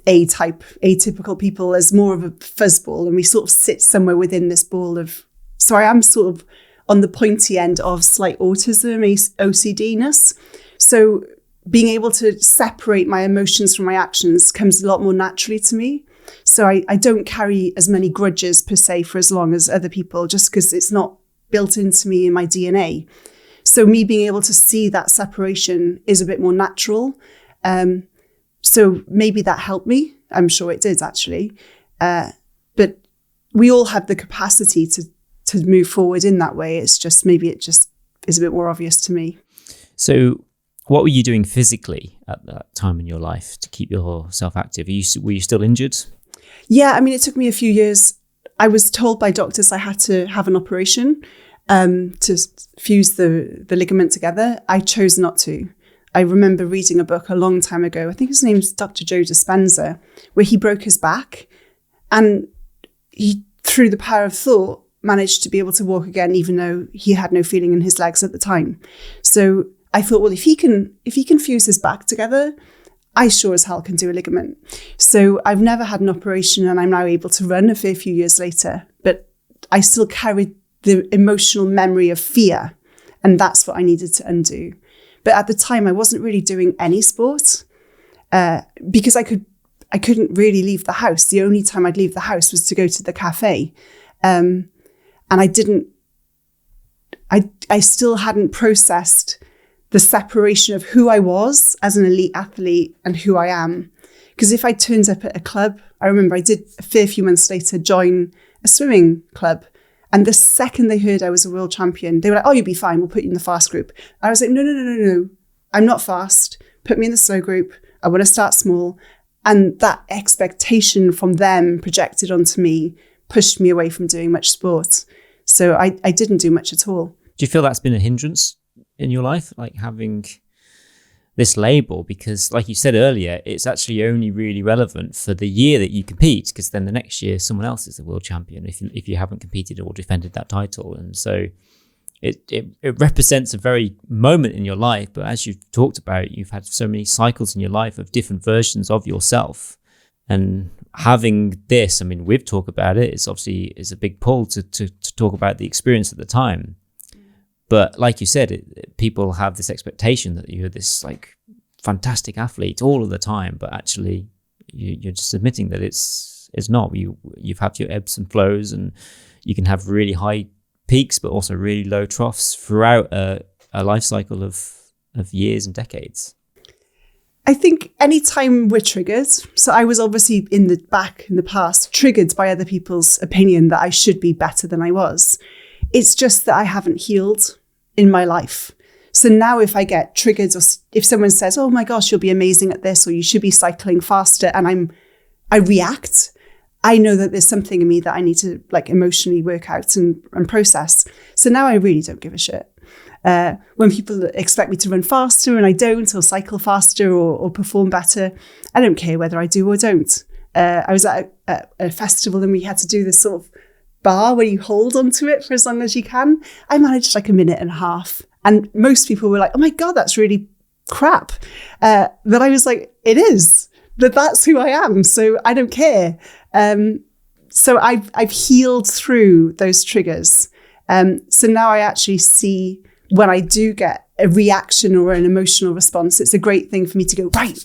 [SPEAKER 1] A-type, atypical people as more of a fuzzball, and we sort of sit somewhere within this ball of, so I am sort of on the pointy end of slight autism, OCD-ness. So being able to separate my emotions from my actions comes a lot more naturally to me. So I don't carry as many grudges per se for as long as other people, just because it's not built into me in my DNA. So me being able to see that separation is a bit more natural. So maybe that helped me. I'm sure it did, actually. But we all have the capacity to move forward in that way. It's just, maybe it just is a bit more obvious to me.
[SPEAKER 2] So what were you doing physically at that time in your life to keep yourself active? Were you still injured?
[SPEAKER 1] Yeah, it took me a few years. I was told by doctors I had to have an operation to fuse the ligament together. I chose not to. I remember reading a book a long time ago. I think his name's Dr. Joe Dispenza, where he broke his back and he, through the power of thought, managed to be able to walk again, even though he had no feeling in his legs at the time. So I thought, well, if he can fuse his back together, I sure as hell can do a ligament. So I've never had an operation and I'm now able to run a fair few years later, but I still carried the emotional memory of fear, and that's what I needed to undo. But at the time I wasn't really doing any sport because I couldn't really leave the house. The only time I'd leave the house was to go to the cafe. And I still hadn't processed the separation of who I was as an elite athlete and who I am. Because if I turned up at a club, I remember I did a fair few months later join a swimming club. And the second they heard I was a world champion, they were like, oh, you'll be fine. We'll put you in the fast group. I was like, no. I'm not fast. Put me in the slow group. I want to start small. And that expectation from them projected onto me pushed me away from doing much sport. So I didn't do much at all.
[SPEAKER 2] Do you feel that's been a hindrance in your life, like having this label? Because like you said earlier, it's actually only really relevant for the year that you compete, because then the next year someone else is the world champion if you haven't competed or defended that title. And so it represents a very moment in your life. But as you've talked about, you've had so many cycles in your life of different versions of yourself. And having this, I mean, we've talked about it, it's obviously is a big pull to talk about the experience at the time. But like you said, people have this expectation that you're this like fantastic athlete all of the time, but actually you're just admitting that it's not. You've had your ebbs and flows, and you can have really high peaks, but also really low troughs throughout a life cycle of years and decades.
[SPEAKER 1] I think anytime we're triggered, so I was obviously in the past triggered by other people's opinion that I should be better than I was. It's just that I haven't healed in my life. So now if I get triggered, or if someone says, oh my gosh, you'll be amazing at this, or you should be cycling faster, and I react, I know that there's something in me that I need to like emotionally work out and process. So now I really don't give a shit. When people expect me to run faster and I don't, or cycle faster or perform better, I don't care whether I do or don't. I was at a festival and we had to do this sort of bar where you hold onto it for as long as you can. I managed like a minute and a half. And most people were like, oh my God, that's really crap. But I was like, it is. But that's who I am. So I don't care. So I've healed through those triggers. So now I actually see when I do get a reaction or an emotional response, it's a great thing for me to go, right,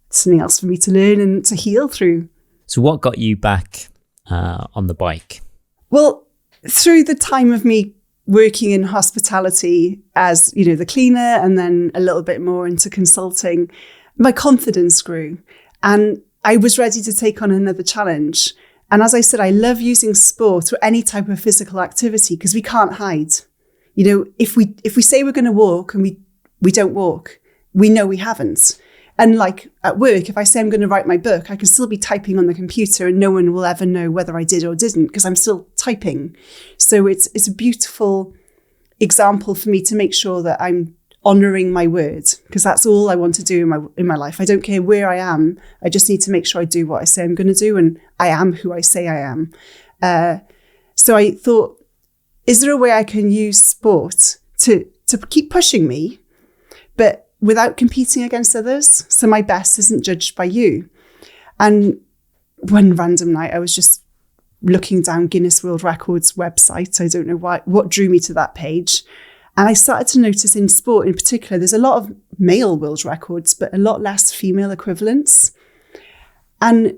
[SPEAKER 1] something else for me to learn and to heal through.
[SPEAKER 2] So what got you back on the bike?
[SPEAKER 1] Well, through the time of me working in hospitality as, you know, the cleaner, and then a little bit more into consulting, my confidence grew and I was ready to take on another challenge. And as I said, I love using sport or any type of physical activity because we can't hide. You know, if we say we're going to walk and we don't walk, we know we haven't. And like at work, if I say I'm going to write my book, I can still be typing on the computer and no one will ever know whether I did or didn't because I'm still typing. So it's a beautiful example for me to make sure that I'm honouring my word, because that's all I want to do in my life. I don't care where I am. I just need to make sure I do what I say I'm going to do, and I am who I say I am. So I thought, is there a way I can use sport to keep pushing me, but without competing against others? So my best isn't judged by you. And one random night, I was just looking down Guinness World Records website. I don't know what drew me to that page. And I started to notice in sport in particular, there's a lot of male world records, but a lot less female equivalents. And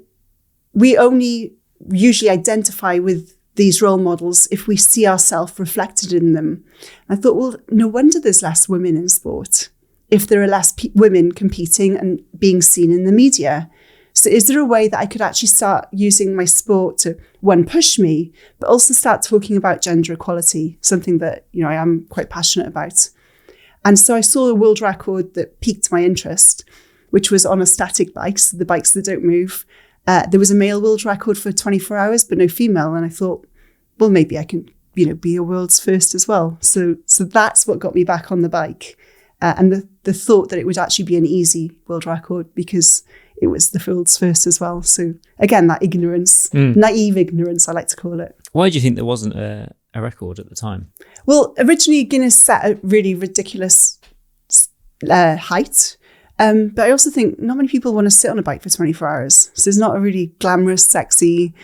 [SPEAKER 1] we only usually identify with these role models if we see ourselves reflected in them. I thought, well, no wonder there's less women in sport if there are less women competing and being seen in the media. So is there a way that I could actually start using my sport to, one, push me, but also start talking about gender equality, something that, you know, I am quite passionate about. And so I saw a world record that piqued my interest, which was on a static bikes, the bikes that don't move. There was a male world record for 24 hours, but no female. And I thought, well, maybe I can, you know, be a world's first as well. So that's what got me back on the bike. And the thought that it would actually be an easy world record because it was the world's first as well. So again, that ignorance, naive ignorance, I like to call it.
[SPEAKER 2] Why do you think there wasn't a record at the time?
[SPEAKER 1] Well, originally Guinness set a really ridiculous height. But I also think not many people want to sit on a bike for 24 hours. So it's not a really glamorous, sexy,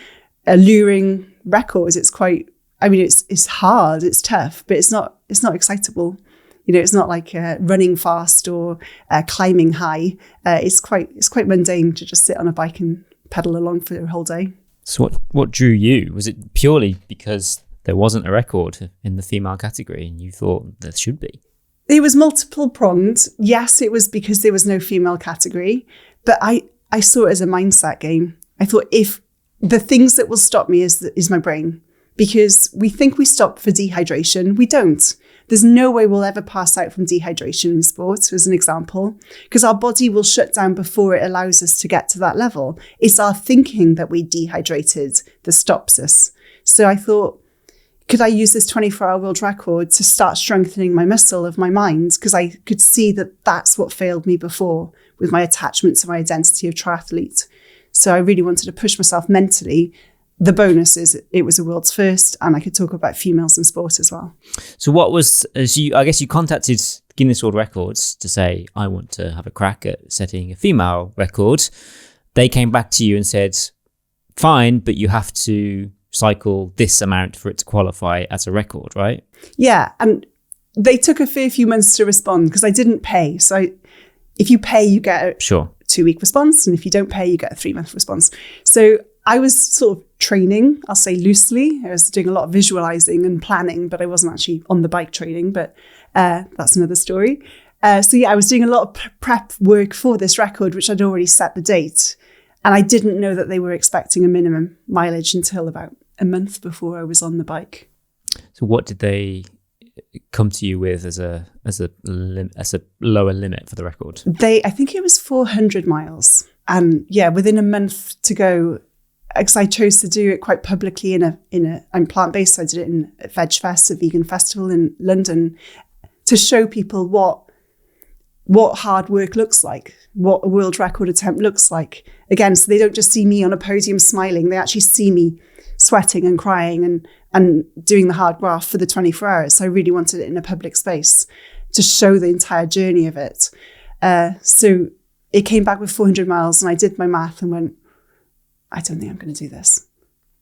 [SPEAKER 1] alluring record. It's quite, I mean, it's hard, it's tough, but it's not excitable. You know, it's not like running fast or climbing high. It's quite mundane to just sit on a bike and pedal along for a whole day.
[SPEAKER 2] So what drew you? Was it purely because there wasn't a record in the female category and you thought there should be?
[SPEAKER 1] It was multiple pronged. Yes, it was because there was no female category, but I saw it as a mindset game. I thought if the things that will stop me is my brain, because we think we stop for dehydration. We don't. There's no way we'll ever pass out from dehydration in sport, as an example, because our body will shut down before it allows us to get to that level. It's our thinking that we dehydrated that stops us. So I thought, could I use this 24-hour world record to start strengthening my muscle of my mind? Because I could see that that's what failed me before with my attachment to my identity of triathlete. So I really wanted to push myself mentally. The bonus is it was a world's first, and I could talk about females in sport as well.
[SPEAKER 2] So what was, I guess you contacted Guinness World Records to say, I want to have a crack at setting a female record. They came back to you and said, fine, but you have to cycle this amount for it to qualify as a record, right?
[SPEAKER 1] Yeah, and they took a fair few months to respond because I didn't pay. So if you pay, you get a 2-week response, and if you don't pay, you get a 3-month response. So I was sort of training, I'll say loosely. I was doing a lot of visualizing and planning, but I wasn't actually on the bike training, but that's another story. So yeah, I was doing a lot of prep work for this record, which I'd already set the date. And I didn't know that they were expecting a minimum mileage until about a month before I was on the bike.
[SPEAKER 2] So what did they come to you with as a lower limit for the record?
[SPEAKER 1] I think it was 400 miles. And yeah, within a month to go, because I chose to do it quite publicly I'm plant-based, so I did it in Veg Fest, a vegan festival in London, to show people what hard work looks like, what a world record attempt looks like. Again, so they don't just see me on a podium smiling, they actually see me sweating and crying and doing the hard graft for the 24 hours. So I really wanted it in a public space to show the entire journey of it. So it came back with 400 miles, and I did my math and went, I don't think I'm going to do this.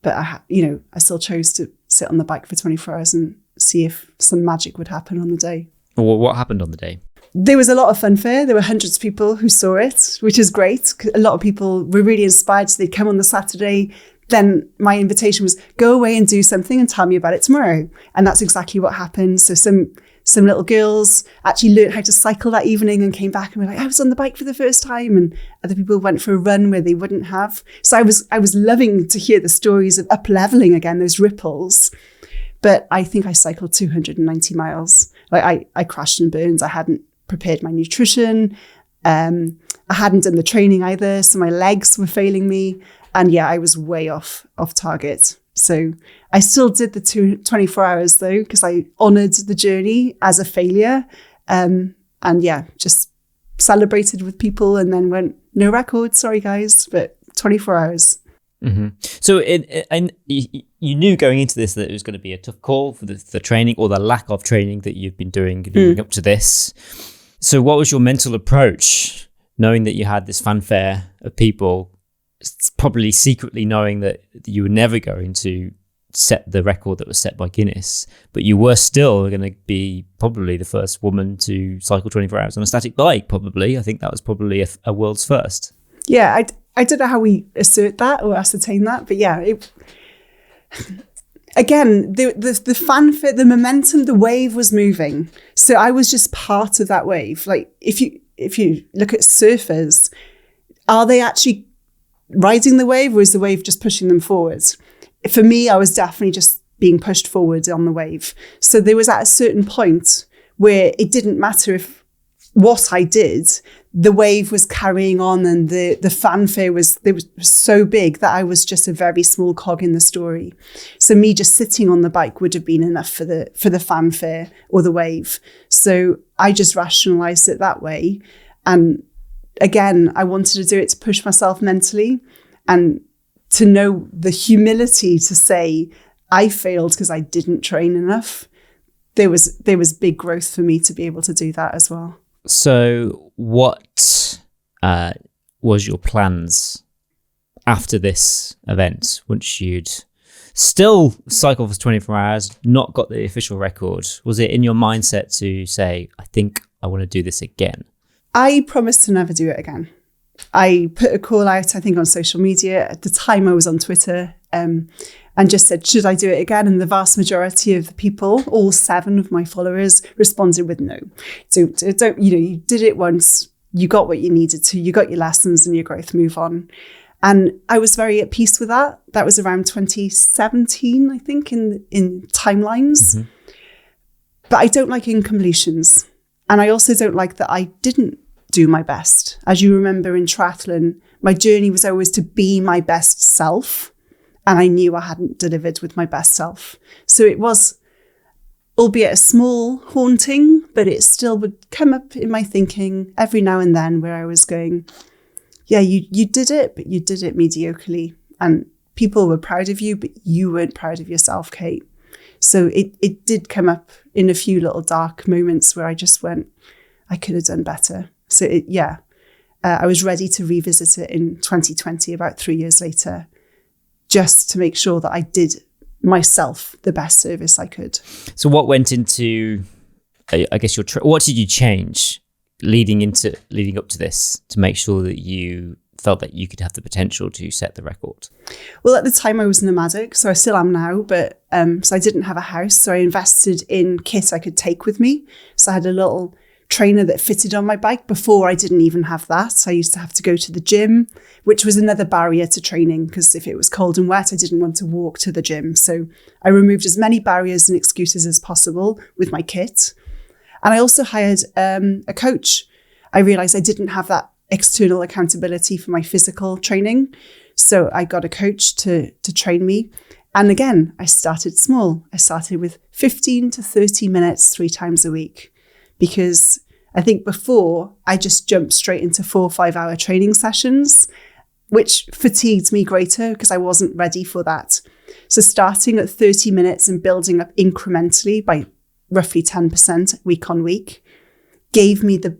[SPEAKER 1] But I still chose to sit on the bike for 24 hours and see if some magic would happen on the day.
[SPEAKER 2] Well, what happened on the day?
[SPEAKER 1] There was a lot of fanfare. There were hundreds of people who saw it, which is great. A lot of people were really inspired. So they'd come on the Saturday. Then my invitation was, go away and do something and tell me about it tomorrow. And that's exactly what happened. So some little girls actually learned how to cycle that evening and came back and were like, I was on the bike for the first time. And other people went for a run where they wouldn't have. So I was loving to hear the stories of up-leveling again, those ripples. But I think I cycled 290 miles. Like I crashed and burned. I hadn't prepared my nutrition. I hadn't done the training either. So my legs were failing me. And yeah, I was way off target. So I still did the 24 hours though, because I honoured the journey as a failure. And yeah, just celebrated with people and then went, no record, sorry guys, but 24 hours.
[SPEAKER 2] Mm-hmm. So you knew going into this that it was going to be a tough call for the training or the lack of training that you've been doing leading up to this. So what was your mental approach, knowing that you had this fanfare of people, probably secretly knowing that you were never going to set the record that was set by Guinness, but you were still going to be probably the first woman to cycle 24 hours on a static bike, probably. I think that was probably a world's first. Yeah,
[SPEAKER 1] I don't know how we assert that or ascertain that, but yeah, again, the fanfare, the momentum, the wave was moving. So I was just part of that wave. Like if you look at surfers, are they actually riding the wave, or is the wave just pushing them forwards? For me, I was definitely just being pushed forward on the wave. So there was at a certain point where it didn't matter if what I did, the wave was carrying on, and the fanfare was so big that I was just a very small cog in the story. So me just sitting on the bike would have been enough for the fanfare or the wave. So I just rationalized it that way. And again, I wanted to do it to push myself mentally and to know the humility to say I failed because I didn't train enough. There was big growth for me to be able to do that as well.
[SPEAKER 2] So what was your plans after this event, once you'd still cycled for 24 hours, not got the official record? Was it in your mindset to say, I think I want to do this again?
[SPEAKER 1] I promised to never do it again. I put a call out, I think, on social media. At the time I was on Twitter and just said, should I do it again? And the vast majority of the people, all 7 of my followers, responded with no. So don't, you did it once, you got what you needed to, you got your lessons and your growth, move on. And I was very at peace with that. That was around 2017, I think, in timelines. Mm-hmm. But I don't like incompletions. And I also don't like that I didn't do my best. As you remember in triathlon, my journey was always to be my best self. and I knew I hadn't delivered with my best self. So it was, albeit a small haunting, but it still would come up in my thinking every now and then where I was going, yeah, you did it, but you did it mediocrely. And people were proud of you, but you weren't proud of yourself, Kate. So it did come up in a few little dark moments where I just went, I could have done better. So I was ready to revisit it in 2020, about 3 years later, just to make sure that I did myself the best service I could.
[SPEAKER 2] So what went into, I guess, what did you change leading up to this to make sure that you felt that you could have the potential to set the record?
[SPEAKER 1] Well, at the time I was nomadic, so I still am now, but so I didn't have a house. So I invested in kit I could take with me. So I had a little trainer that fitted on my bike. Before I didn't even have that. I used to have to go to the gym, which was another barrier to training, because if it was cold and wet, I didn't want to walk to the gym. So I removed as many barriers and excuses as possible with my kit. And I also hired a coach. I realized I didn't have that external accountability for my physical training. So I got a coach to train me. And again, I started small. I started with 15 to 30 minutes 3 times a week, because I think before I just jumped straight into 4 or 5 hour training sessions, which fatigued me greater because I wasn't ready for that. So starting at 30 minutes and building up incrementally by roughly 10% week on week gave me the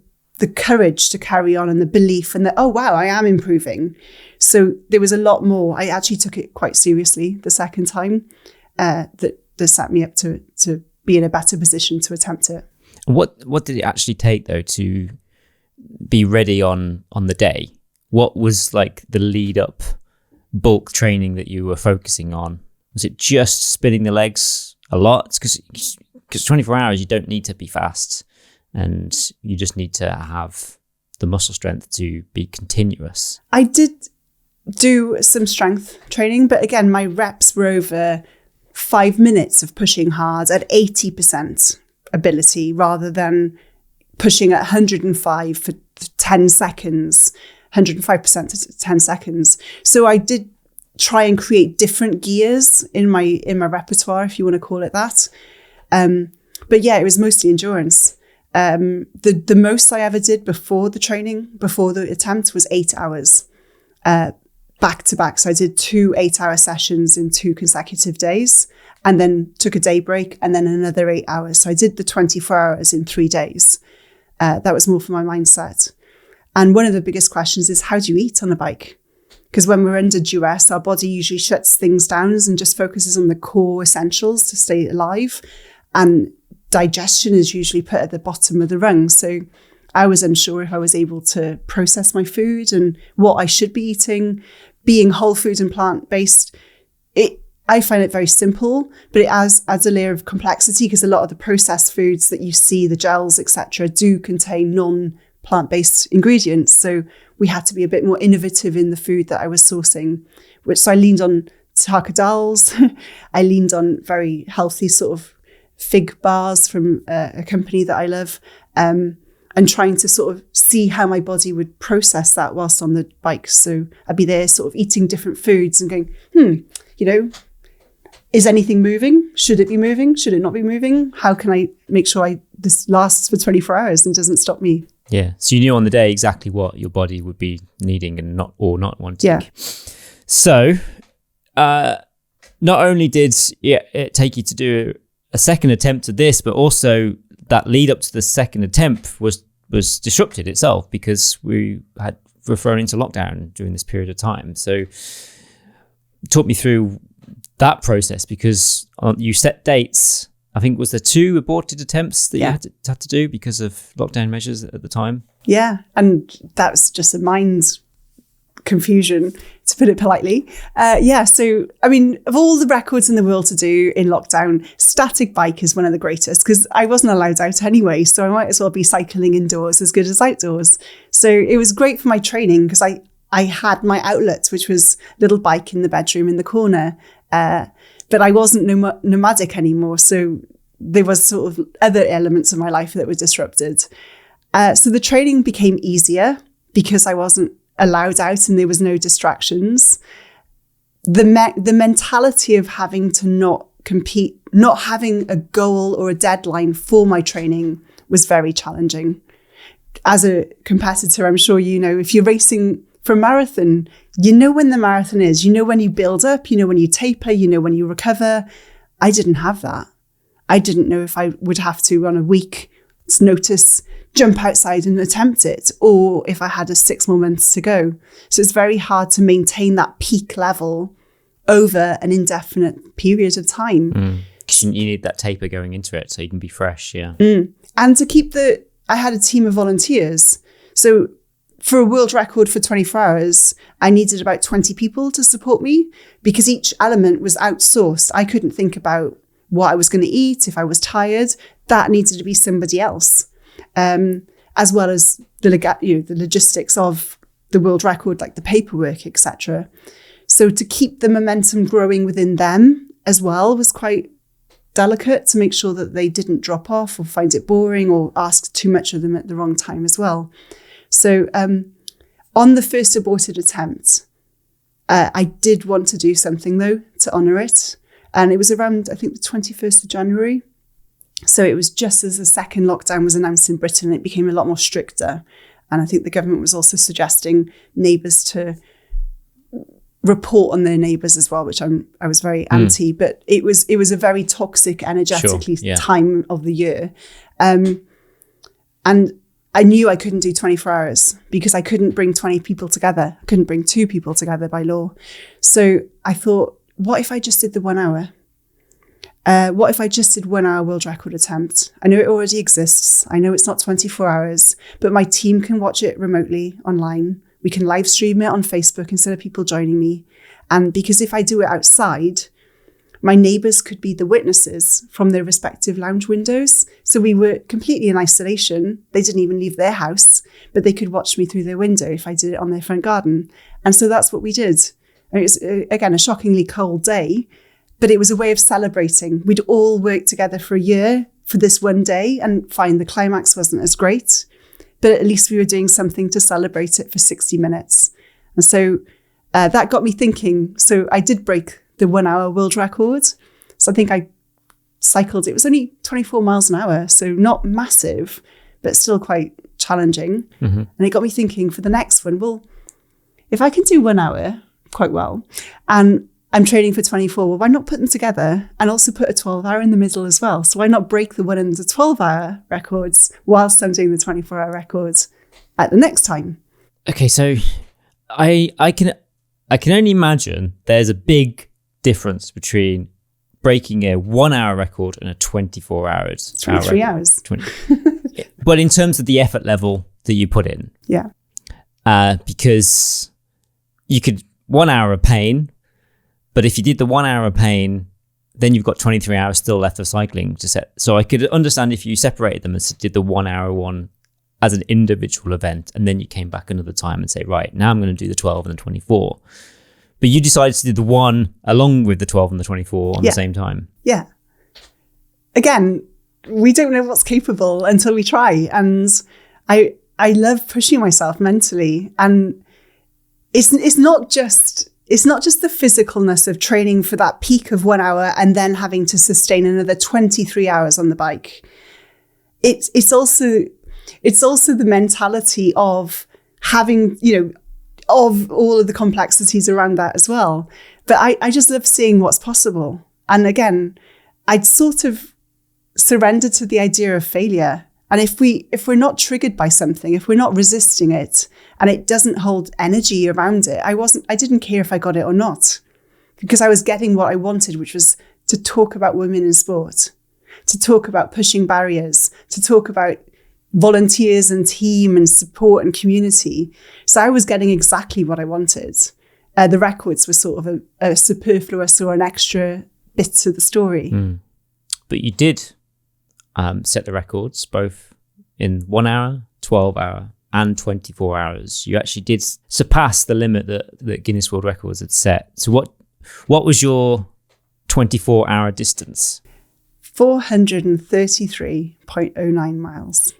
[SPEAKER 1] courage to carry on, and the belief, and that, oh, wow, I am improving. So there was a lot more. I actually took it quite seriously the second time, that set me up to be in a better position to attempt it.
[SPEAKER 2] What did it actually take, though, to be ready on the day? What was like the lead up bulk training that you were focusing on? Was it just spinning the legs a lot? Because 24 hours, you don't need to be fast, and you just need to have the muscle strength to be continuous.
[SPEAKER 1] I did do some strength training, but again, my reps were over 5 minutes of pushing hard at 80% ability, rather than pushing at 105 for 10 seconds, 105% to 10 seconds. So I did try and create different gears in my repertoire, if you want to call it that. But yeah, it was mostly endurance. The most I ever did before the attempt was 8 hours, back to back. So I did 2 8-hour sessions in 2 consecutive days, and then took a day break, and then another 8 hours. So I did the 24 hours in 3 days. That was more for my mindset. And one of the biggest questions is, how do you eat on a bike? Because when we're under duress, our body usually shuts things down and just focuses on the core essentials to stay alive. And digestion is usually put at the bottom of the rung. So I was unsure if I was able to process my food and what I should be eating. Being whole food and plant-based, I find it very simple, but it adds a layer of complexity, because a lot of the processed foods that you see, the gels, etc., do contain non-plant-based ingredients. So we had to be a bit more innovative in the food that I was sourcing, so I leaned on Taka dals. I leaned on very healthy sort of fig bars from a company that I love, and trying to sort of see how my body would process that whilst on the bike. So I'd be there sort of eating different foods and going, is anything moving? Should it be moving? Should it not be moving? How can I make sure this lasts for 24 hours and doesn't stop me?
[SPEAKER 2] Yeah. So you knew on the day exactly what your body would be needing and not wanting.
[SPEAKER 1] Yeah.
[SPEAKER 2] So not only did it take you to do a second attempt at this, but also that lead up to the second attempt was disrupted itself, because were thrown into lockdown during this period of time. So talk me through that process, because you set dates. I think, was there 2 aborted attempts that you had to do because of lockdown measures at the time? Yeah.
[SPEAKER 1] And that was just a mind confusion, to put it politely. So, I mean, of all the records in the world to do in lockdown, static bike is one of the greatest, because I wasn't allowed out anyway. So I might as well be cycling indoors as good as outdoors. So it was great for my training, because I had my outlet, which was a little bike in the bedroom in the corner. But I wasn't nomadic anymore. So there was sort of other elements of my life that were disrupted. So the training became easier because I wasn't allowed out and there was no distractions. the mentality of having to not compete, not having a goal or a deadline for my training was very challenging. As a competitor, I'm sure you know, if you're racing for a marathon, you know when the marathon is, you know when you build up, you know when you taper, you know when you recover. I didn't have that. I didn't know if I would have to, on a week's notice, jump outside and attempt it, or if I had 6 more months to go. So it's very hard to maintain that peak level over an indefinite period of time.
[SPEAKER 2] Because you need that taper going into it so you can be fresh, yeah.
[SPEAKER 1] And to keep I had a team of volunteers. So for a world record for 24 hours, I needed about 20 people to support me because each element was outsourced. I couldn't think about what I was going to eat. If I was tired, that needed to be somebody else, as well as the logistics of the world record, like the paperwork, etc. So to keep the momentum growing within them as well was quite delicate, to make sure that they didn't drop off or find it boring or ask too much of them at the wrong time as well. So on the first aborted attempt, I did want to do something though to honour it. And it was around, I think, the 21st of January. So it was just as the second lockdown was announced in Britain, it became a lot more stricter. And I think the government was also suggesting neighbours to report on their neighbours as well, which I was very anti. But it was a very toxic, energetically time of the year. And I knew I couldn't do 24 hours because I couldn't bring 20 people together. I couldn't bring 2 people together by law. So I thought, what if I just did the 1 hour? What if I just did 1 hour world record attempt? I know it already exists. I know it's not 24 hours, but my team can watch it remotely online. We can live stream it on Facebook instead of people joining me. And because if I do it outside, my neighbours could be the witnesses from their respective lounge windows. So we were completely in isolation. They didn't even leave their house, but they could watch me through their window if I did it on their front garden. And so that's what we did. And it was, again, a shockingly cold day, but it was a way of celebrating. We'd all worked together for a year for this one day, and fine, the climax wasn't as great, but at least we were doing something to celebrate it for 60 minutes. And so that got me thinking. So I did break the 1 hour world record. So I think I cycled, it was only 24 miles an hour, so not massive, but still quite challenging. And it got me thinking for the next one, well, if I can do 1 hour quite well, and I'm training for 24, well, why not put them together and also put a 12 hour in the middle as well? So why not break the 1 and the 12 hour records whilst I'm doing the 24 hour records at the next time? Okay,
[SPEAKER 2] so I can only imagine there's a big difference between breaking a 1 hour record and a 24 hours.
[SPEAKER 1] 23 hours.
[SPEAKER 2] But in terms of the effort level that you put in.
[SPEAKER 1] Yeah.
[SPEAKER 2] Because you could 1 hour of pain, but if you did the 1 hour of pain, then you've got 23 hours still left of cycling to set. So I could understand if you separated them and did the 1 hour one as an individual event, and then you came back another time and say, right, now I'm going to do the 12 and the 24. But you decided to do the 1 along with the 12 and the 24 on the same time.
[SPEAKER 1] Yeah. Again, we don't know what's capable until we try. And I love pushing myself mentally. And it's not just the physicalness of training for that peak of 1 hour and then having to sustain another 23 hours on the bike. It's also the mentality of having, of all of the complexities around that as well. But I just love seeing what's possible. And again, I'd sort of surrendered to the idea of failure. And if we're not triggered by something, if we're not resisting it, and it doesn't hold energy around it, I didn't care if I got it or not, because I was getting what I wanted, which was to talk about women in sport, to talk about pushing barriers, to talk about volunteers and team and support and community. So I was getting exactly what I wanted. The records were sort of a superfluous or an extra bit to the story.
[SPEAKER 2] But you did set the records both in 1 hour, 12 hour and 24 hours. You actually did surpass the limit that Guinness World Records had set. So what was your 24 hour distance?
[SPEAKER 1] 433.09 miles.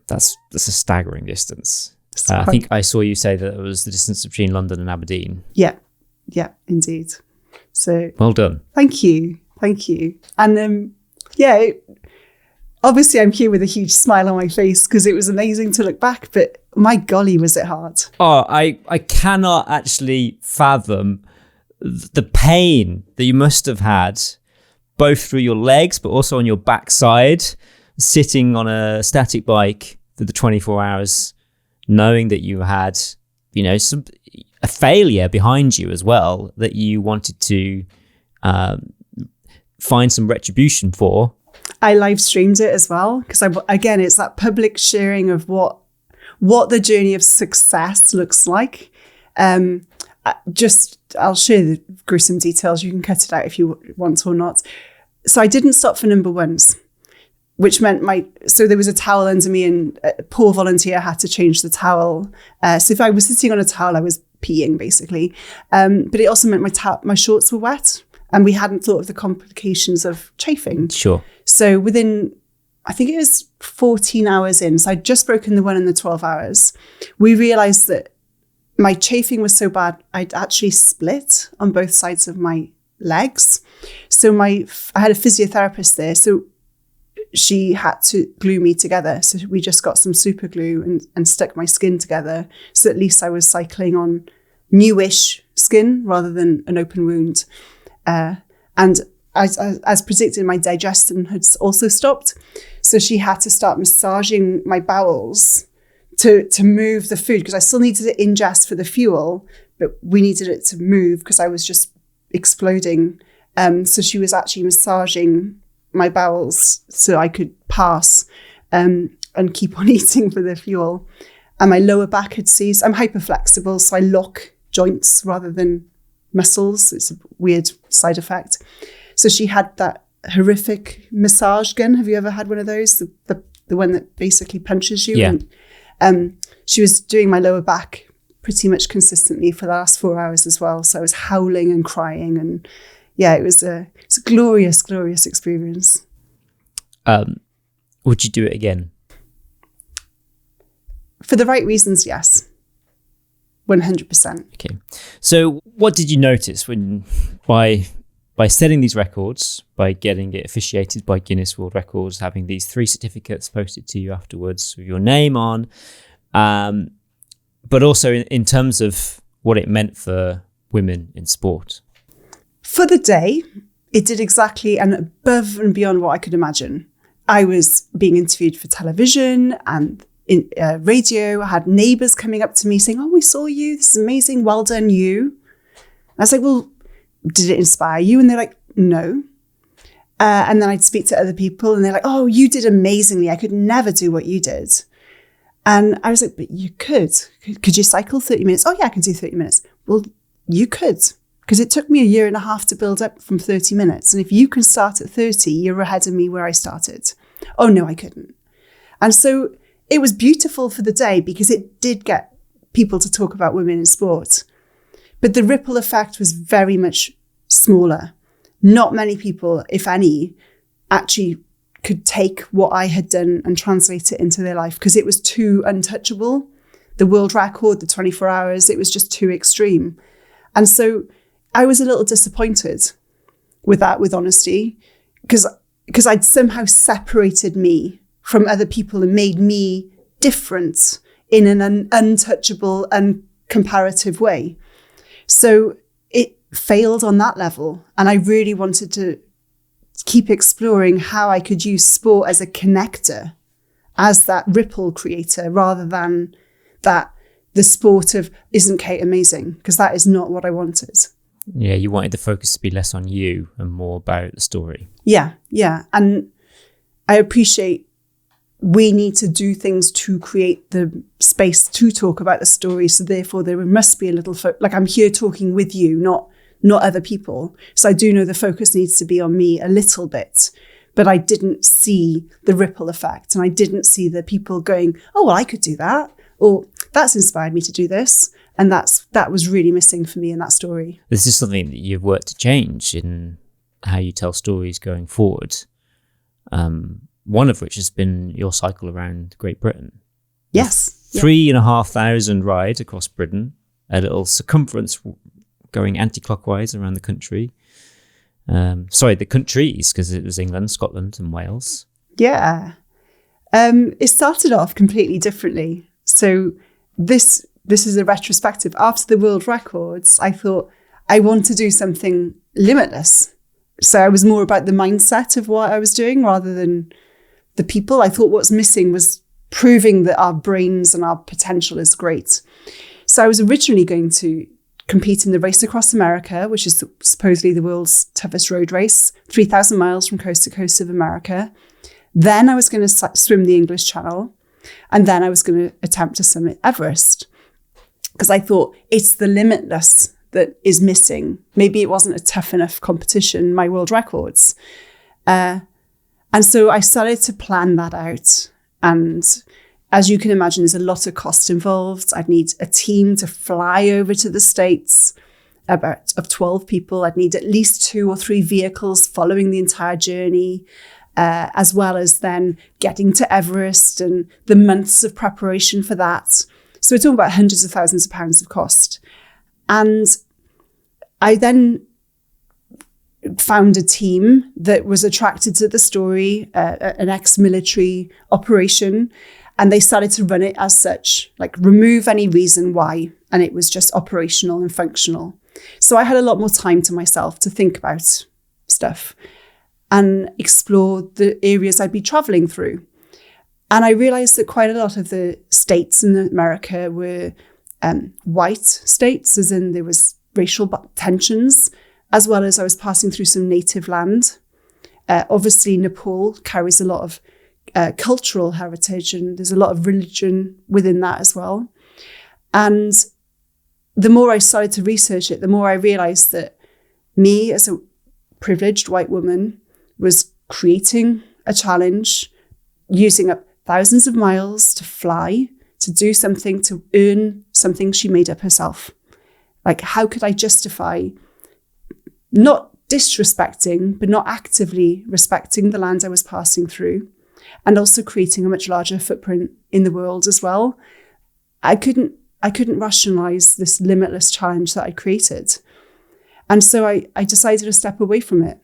[SPEAKER 2] That's a staggering distance. I think I saw you say that it was the distance between London and Aberdeen.
[SPEAKER 1] Yeah. Yeah, indeed. So
[SPEAKER 2] well done.
[SPEAKER 1] Thank you. And obviously I'm here with a huge smile on my face because it was amazing to look back, but my golly, was it hard.
[SPEAKER 2] Oh, I cannot actually fathom the pain that you must have had, both through your legs, but also on your backside, sitting on a static bike for the 24 hours, knowing that you had, a failure behind you as well, that you wanted to find some retribution for.
[SPEAKER 1] I live streamed it as well because again, it's that public sharing of what the journey of success looks like. I'll share the gruesome details. You can cut it out if you want or not. So I didn't stop for number ones, which meant so there was a towel under me and a poor volunteer had to change the towel. So if I was sitting on a towel, I was peeing basically. But it also meant my shorts were wet and we hadn't thought of the complications of chafing.
[SPEAKER 2] Sure.
[SPEAKER 1] So within, I think it was 14 hours in, so I'd just broken the 1 and the 12 hours, we realized that my chafing was so bad, I'd actually split on both sides of my legs. So I had a physiotherapist there. So she had to glue me together. So we just got some super glue and stuck my skin together. So at least I was cycling on newish skin rather than an open wound. And as predicted, my digestion had also stopped. So she had to start massaging my bowels to move the food because I still needed to ingest for the fuel, but we needed it to move because I was just exploding. So she was actually massaging my bowels so I could pass and keep on eating for the fuel. And my lower back had seized. I'm hyperflexible, so I lock joints rather than muscles. It's a weird side effect. So she had that horrific massage gun. Have you ever had one of those? The one that basically punches you?
[SPEAKER 2] Yeah.
[SPEAKER 1] And she was doing my lower back pretty much consistently for the last 4 hours as well. So I was howling and crying. And yeah, it's a glorious, glorious experience.
[SPEAKER 2] Would you do it again?
[SPEAKER 1] For the right reasons, yes. 100%.
[SPEAKER 2] Okay. So what did you notice by setting these records, by getting it officiated by Guinness World Records, having these 3 certificates posted to you afterwards with your name on, but also in terms of what it meant for women in sport?
[SPEAKER 1] For the day, it did exactly and above and beyond what I could imagine. I was being interviewed for television and in radio. I had neighbours coming up to me saying, "Oh, we saw you. This is amazing. Well done, you." I was like, "Well, did it inspire you?" And they're like, "No." And then I'd speak to other people and they're like, "Oh, you did amazingly. I could never do what you did." And I was like, "But you could. Could you cycle 30 minutes? "Oh yeah, I can do 30 minutes. "Well, you could. Because it took me a year and a half to build up from 30 minutes. And if you can start at 30, you're ahead of me where I started." "Oh no, I couldn't." And so it was beautiful for the day because it did get people to talk about women in sport. But the ripple effect was very much smaller. Not many people, if any, actually could take what I had done and translate it into their life because it was too untouchable. The world record, the 24 hours, it was just too extreme. And so I was a little disappointed with that, with honesty, because I'd somehow separated me from other people and made me different in an untouchable, uncomparative way. So it failed on that level. And I really wanted to keep exploring how I could use sport as a connector, as that ripple creator, rather than that the sport of, "Isn't Kate amazing?" Because that is not what I wanted.
[SPEAKER 2] Yeah, you wanted the focus to be less on you and more about the story.
[SPEAKER 1] Yeah. And I appreciate we need to do things to create the space to talk about the story. So therefore there must be a little, like I'm here talking with you, not other people. So I do know the focus needs to be on me a little bit, but I didn't see the ripple effect. And I didn't see the people going, "Oh, well, I could do that." Or "That's inspired me to do this." And that was really missing for me in that story.
[SPEAKER 2] This is something that you've worked to change in how you tell stories going forward. One of which has been your cycle around Great Britain.
[SPEAKER 1] Yes.
[SPEAKER 2] 3,500 rides across Britain, a little circumference going anti-clockwise around the country. The countries, because it was England, Scotland and Wales.
[SPEAKER 1] Yeah. It started off completely differently. So this is a retrospective. After the world records, I thought I want to do something limitless. So I was more about the mindset of what I was doing rather than the people. I thought what's missing was proving that our brains and our potential is great. So I was originally going to compete in the Race Across America, which is supposedly the world's toughest road race, 3,000 miles from coast to coast of America. Then I was going to swim the English Channel. And then I was going to attempt to summit Everest. Because I thought it's the limitless that is missing. Maybe it wasn't a tough enough competition, my world records. And so I started to plan that out. And as you can imagine, there's a lot of cost involved. I'd need a team to fly over to the States, of 12 people. I'd need at least 2 or 3 vehicles following the entire journey, as well as then getting to Everest and the months of preparation for that. So we're talking about hundreds of thousands of pounds of cost. And I then found a team that was attracted to the story, an ex-military operation, and they started to run it as such, like remove any reason why. And it was just operational and functional. So I had a lot more time to myself to think about stuff and explore the areas I'd be traveling through. And I realized that quite a lot of the states in America were white states, as in there was racial tensions, as well as I was passing through some native land. Obviously, Nepal carries a lot of cultural heritage, and there's a lot of religion within that as well. And the more I started to research it, the more I realized that me as a privileged white woman was creating a challenge, using up thousands of miles to fly, to do something, to earn something she made up herself. Like, how could I justify not disrespecting, but not actively respecting the land I was passing through, and also creating a much larger footprint in the world as well? I couldn't rationalize this limitless challenge that I created. And so I decided to step away from it.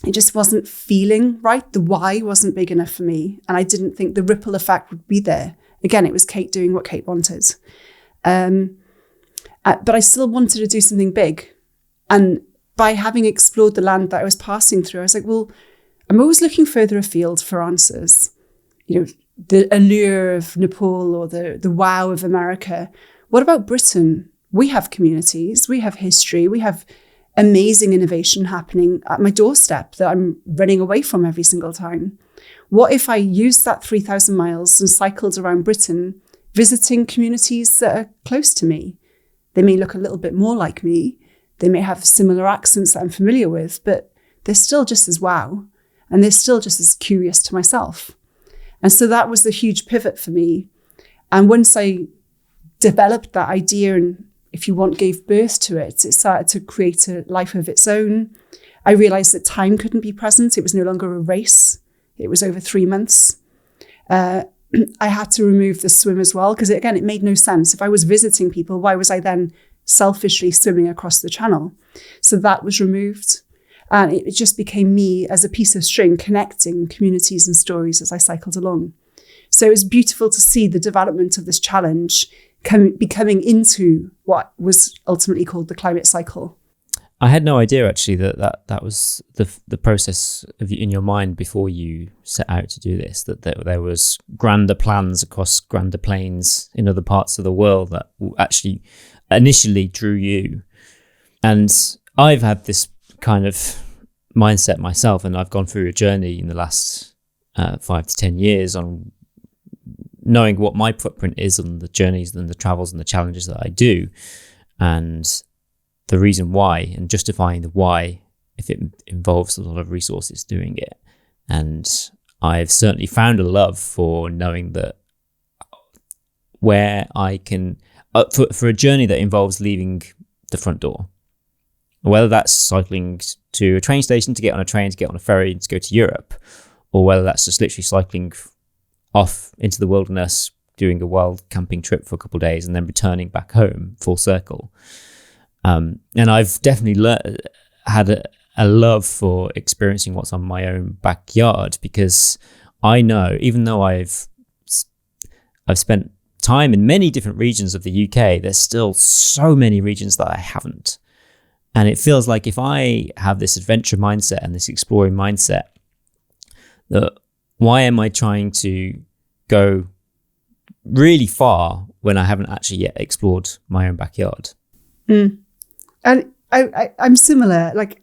[SPEAKER 1] It just wasn't feeling right. The why wasn't big enough for me. And I didn't think the ripple effect would be there. Again, it was Kate doing what Kate wanted. But I still wanted to do something big. And by having explored the land that I was passing through, I was like, well, I'm always looking further afield for answers. You know, the allure of Nepal or the wow of America. What about Britain? We have communities, we have history, we have amazing innovation happening at my doorstep that I'm running away from every single time. What if I used that 3,000 miles and cycled around Britain, visiting communities that are close to me? They may look a little bit more like me. They may have similar accents that I'm familiar with, but they're still just as wow. And they're still just as curious to myself. And so that was the huge pivot for me. And once I developed that idea and, if you want, gave birth to it, it started to create a life of its own. I realized that time couldn't be present. It was no longer a race. It was over 3 months. I had to remove the swim as well, because again, it made no sense. If I was visiting people, why was I then selfishly swimming across the channel? So that was removed. And it just became me as a piece of string connecting communities and stories as I cycled along. So it was beautiful to see the development of this challenge becoming into what was ultimately called the climate cycle.
[SPEAKER 2] I had no idea actually that was the process in your mind before you set out to do this, that there was grander plans across grander plains in other parts of the world that actually initially drew you. And I've had this kind of mindset myself, and I've gone through a journey in the last 5 to 10 years on knowing what my footprint is on the journeys and the travels and the challenges that I do, and the reason why, and justifying the why if it involves a lot of resources doing it. And I've certainly found a love for knowing that where I can, for a journey that involves leaving the front door, whether that's cycling to a train station to get on a train, to get on a ferry and to go to Europe, or whether that's just literally cycling off into the wilderness, doing a wild camping trip for a couple of days and then returning back home full circle. And I've definitely had a love for experiencing what's on my own backyard, because I know, even though I've spent time in many different regions of the UK, there's still so many regions that I haven't. And it feels like if I have this adventure mindset and this exploring mindset, that why am I trying to go really far when I haven't actually yet explored my own backyard?
[SPEAKER 1] And I'm similar. Like,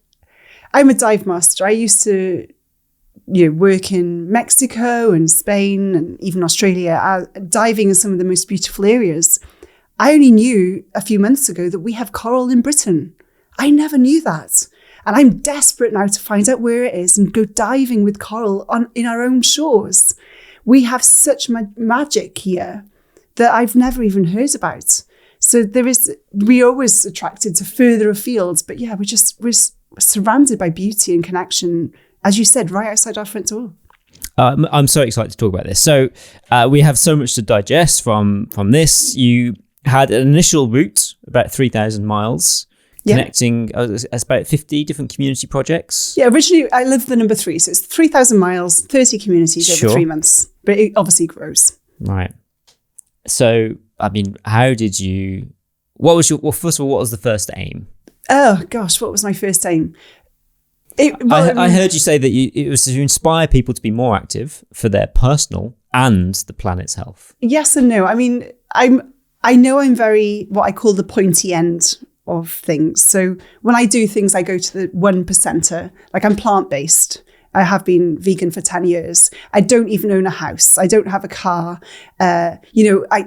[SPEAKER 1] I'm a dive master. I used to work in Mexico and Spain and even Australia, diving in some of the most beautiful areas. I only knew a few months ago that we have coral in Britain. I never knew that. And I'm desperate now to find out where it is and go diving with coral in our own shores. We have such magic here that I've never even heard about. So we're always attracted to further afield, but yeah, we're surrounded by beauty and connection, as you said, right outside our front door.
[SPEAKER 2] I'm so excited to talk about this. So we have so much to digest from this. You had an initial route, about 3,000 miles, connecting about 50 different community projects.
[SPEAKER 1] Yeah, originally I lived the number 3, so it's 3,000 miles, 30 communities over 3 months, but it obviously grows.
[SPEAKER 2] Right. So, I mean, how did you, first of all, what was the first aim?
[SPEAKER 1] Oh gosh, what was my first aim?
[SPEAKER 2] I heard you say that it was to inspire people to be more active for their personal and the planet's health.
[SPEAKER 1] Yes and no. I mean, I know I'm very, what I call the pointy end of things. So when I do things, I go to the 1%er. Like, I'm plant-based. I have been vegan for 10 years. I don't even own a house. I don't have a car. I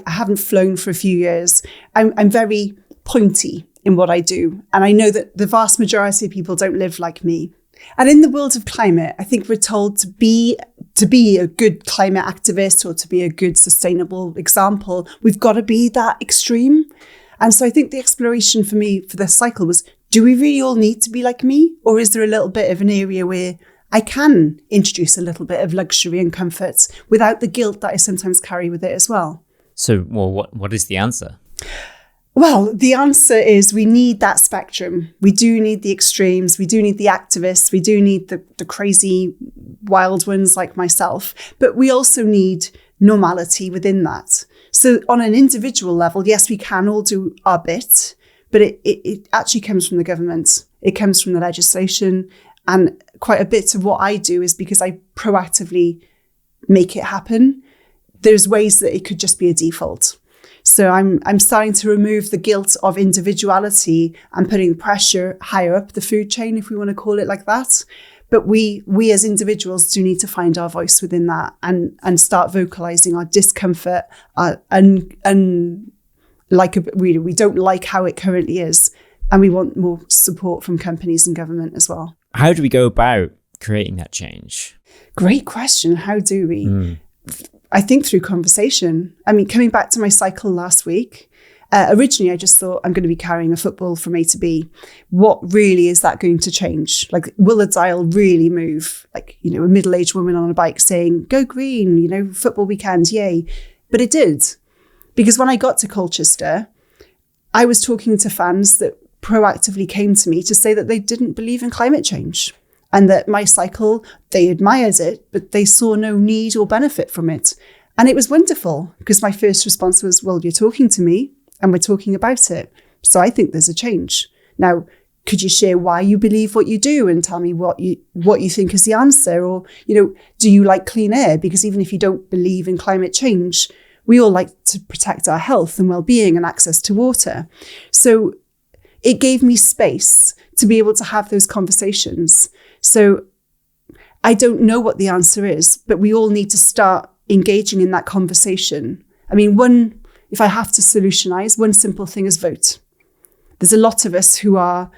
[SPEAKER 1] haven't flown for a few years. I'm very pointy in what I do. And I know that the vast majority of people don't live like me. And in the world of climate, I think we're told to be a good climate activist or to be a good sustainable example, we've got to be that extreme. And so I think the exploration for me for this cycle was, do we really all need to be like me? Or is there a little bit of an area where I can introduce a little bit of luxury and comfort without the guilt that I sometimes carry with it as well?
[SPEAKER 2] So, well, what is the answer?
[SPEAKER 1] Well, the answer is we need that spectrum. We do need the extremes. We do need the activists. We do need the crazy wild ones like myself. But we also need normality within that. So on an individual level, yes, we can all do our bit, but it actually comes from the government. It comes from the legislation. And quite a bit of what I do is because I proactively make it happen. There's ways that it could just be a default. So I'm starting to remove the guilt of individuality and putting the pressure higher up the food chain, if we want to call it like that. But we as individuals do need to find our voice within that and start vocalizing our discomfort, we don't like how it currently is. And we want more support from companies and government as well. How
[SPEAKER 2] do we go about creating that change?
[SPEAKER 1] Great question. How do we? I think through conversation. I mean, coming back to my cycle last week, originally I just thought I'm going to be carrying a football from A to B. What really is that going to change? Like, will the dial really move? Like, a middle-aged woman on a bike saying, go green, football weekend, yay. But it did. Because when I got to Colchester, I was talking to fans that proactively came to me to say that they didn't believe in climate change. And that my cycle, they admired it, but they saw no need or benefit from it. And it was wonderful because my first response was, well, you're talking to me and we're talking about it. So I think there's a change. Now, could you share why you believe what you do and tell me what you think is the answer? Or, do you like clean air? Because even if you don't believe in climate change, we all like to protect our health and well-being and access to water. So it gave me space to be able to have those conversations. So I don't know what the answer is, but we all need to start engaging in that conversation. I mean, if I have to solutionize, one simple thing is vote. There's a lot of us who are,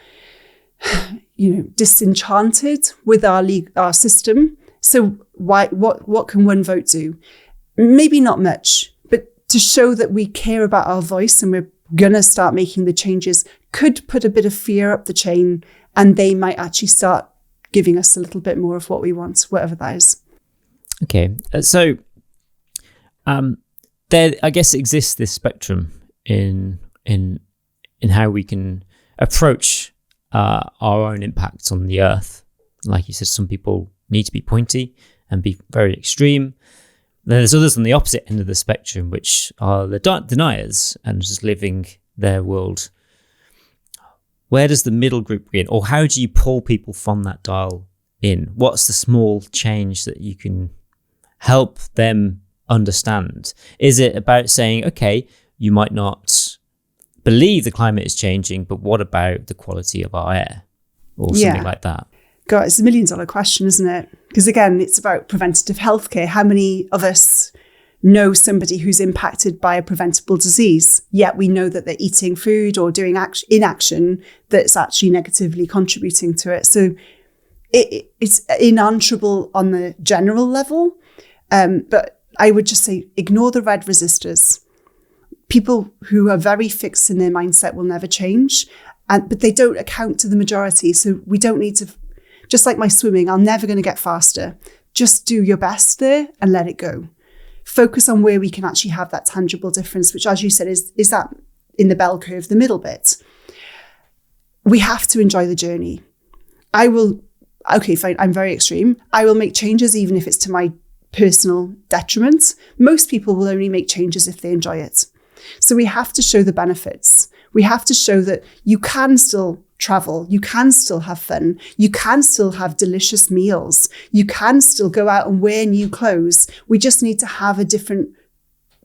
[SPEAKER 1] disenchanted with our system. So what can one vote do? Maybe not much, but to show that we care about our voice and we're going to start making the changes could put a bit of fear up the chain, and they might actually start giving us a little bit more of what we want, whatever that is.
[SPEAKER 2] Okay, so there, I guess, exists this spectrum in how we can approach our own impacts on the earth. Like you said, some people need to be pointy and be very extreme. Then there's others on the opposite end of the spectrum, which are the deniers and just living their world. Where does the middle group begin? Or how do you pull people from that dial in? What's the small change that you can help them understand? Is it about saying, okay, you might not believe the climate is changing, but what about the quality of our air? Or something like that.
[SPEAKER 1] God, it's $1 million question, isn't it? Because again, it's about preventative healthcare. How many of us know somebody who's impacted by a preventable disease, yet we know that they're eating food or doing inaction that's actually negatively contributing to it? So it's unanswerable on the general level. But I would just say, ignore the red resistors. People who are very fixed in their mindset will never change, but they don't account to the majority. So we don't need to, just like my swimming, I'm never going to get faster. Just do your best there and let it go. Focus on where we can actually have that tangible difference, which, as you said, is that in the bell curve, the middle bit. We have to enjoy the journey. Okay, fine, I'm very extreme. I will make changes even if it's to my personal detriment. Most people will only make changes if they enjoy it. So we have to show the benefits. We have to show that you can still travel, you can still have fun, you can still have delicious meals, you can still go out and wear new clothes. We just need to have a different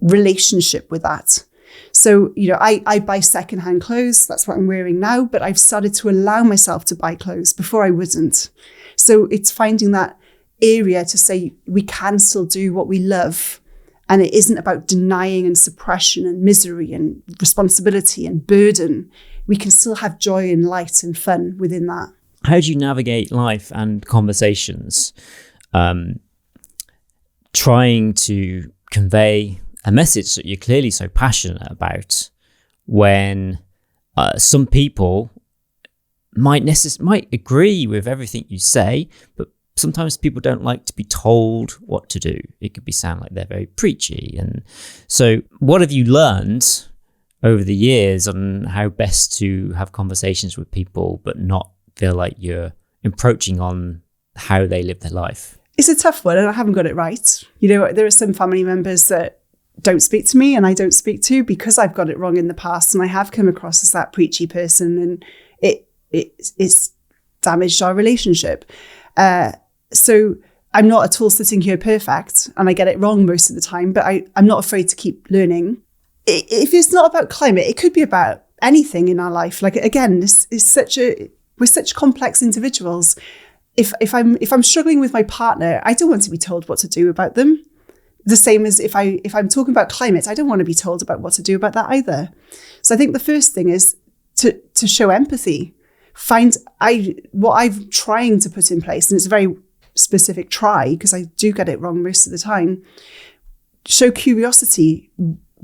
[SPEAKER 1] relationship with that. So, I buy secondhand clothes. That's what I'm wearing now, but I've started to allow myself to buy clothes. Before I wouldn't. So it's finding that area to say we can still do what we love. And it isn't about denying and suppression and misery and responsibility and burden. We can still have joy and light and fun within that.
[SPEAKER 2] How do you navigate life and conversations, trying to convey a message that you're clearly so passionate about, when some people might agree with everything you say, but sometimes people don't like to be told what to do. It could sound like they're very preachy. And so what have you learned over the years on how best to have conversations with people but not feel like you're encroaching on how they live their life?
[SPEAKER 1] It's a tough one, and I haven't got it right. There are some family members that don't speak to me and I don't speak to because I've got it wrong in the past, and I have come across as that preachy person, and it's damaged our relationship. So I'm not at all sitting here perfect, and I get it wrong most of the time, but I'm not afraid to keep learning. If it's not about climate, it could be about anything in our life. Like, again, we're such complex individuals. If I'm struggling with my partner, I don't want to be told what to do about them. The same as if I'm talking about climate, I don't want to be told about what to do about that either. So I think the first thing is to show empathy. What I'm trying to put in place, and it's a very specific try because I do get it wrong most of the time. Show curiosity.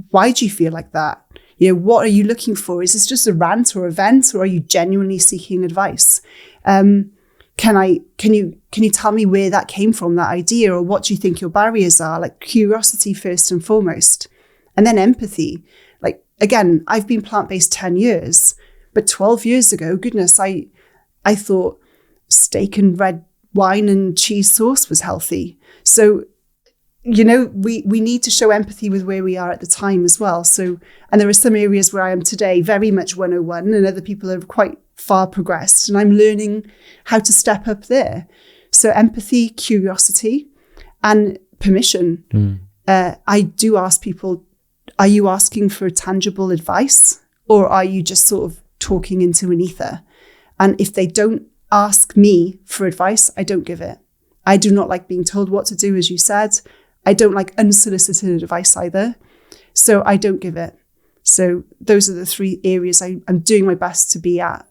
[SPEAKER 1] Why do you feel like that? What are you looking for? Is this just a rant or event, or are you genuinely seeking advice? Can you tell me where that came from, that idea, or what do you think your barriers are? Like, curiosity first and foremost, and then empathy. Like, again, I've been plant-based 10 years, but 12 years ago, goodness, I thought steak and red wine and cheese sauce was healthy. So, we need to show empathy with where we are at the time as well. So, and there are some areas where I am today very much 101, and other people are quite far progressed, and I'm learning how to step up there. So empathy, curiosity, and permission. I do ask people, are you asking for tangible advice, or are you just sort of talking into an ether? And if they don't ask me for advice, I don't give it. I do not like being told what to do, as you said. I don't like unsolicited advice either. So I don't give it. So those are the three areas I'm doing my best to be at.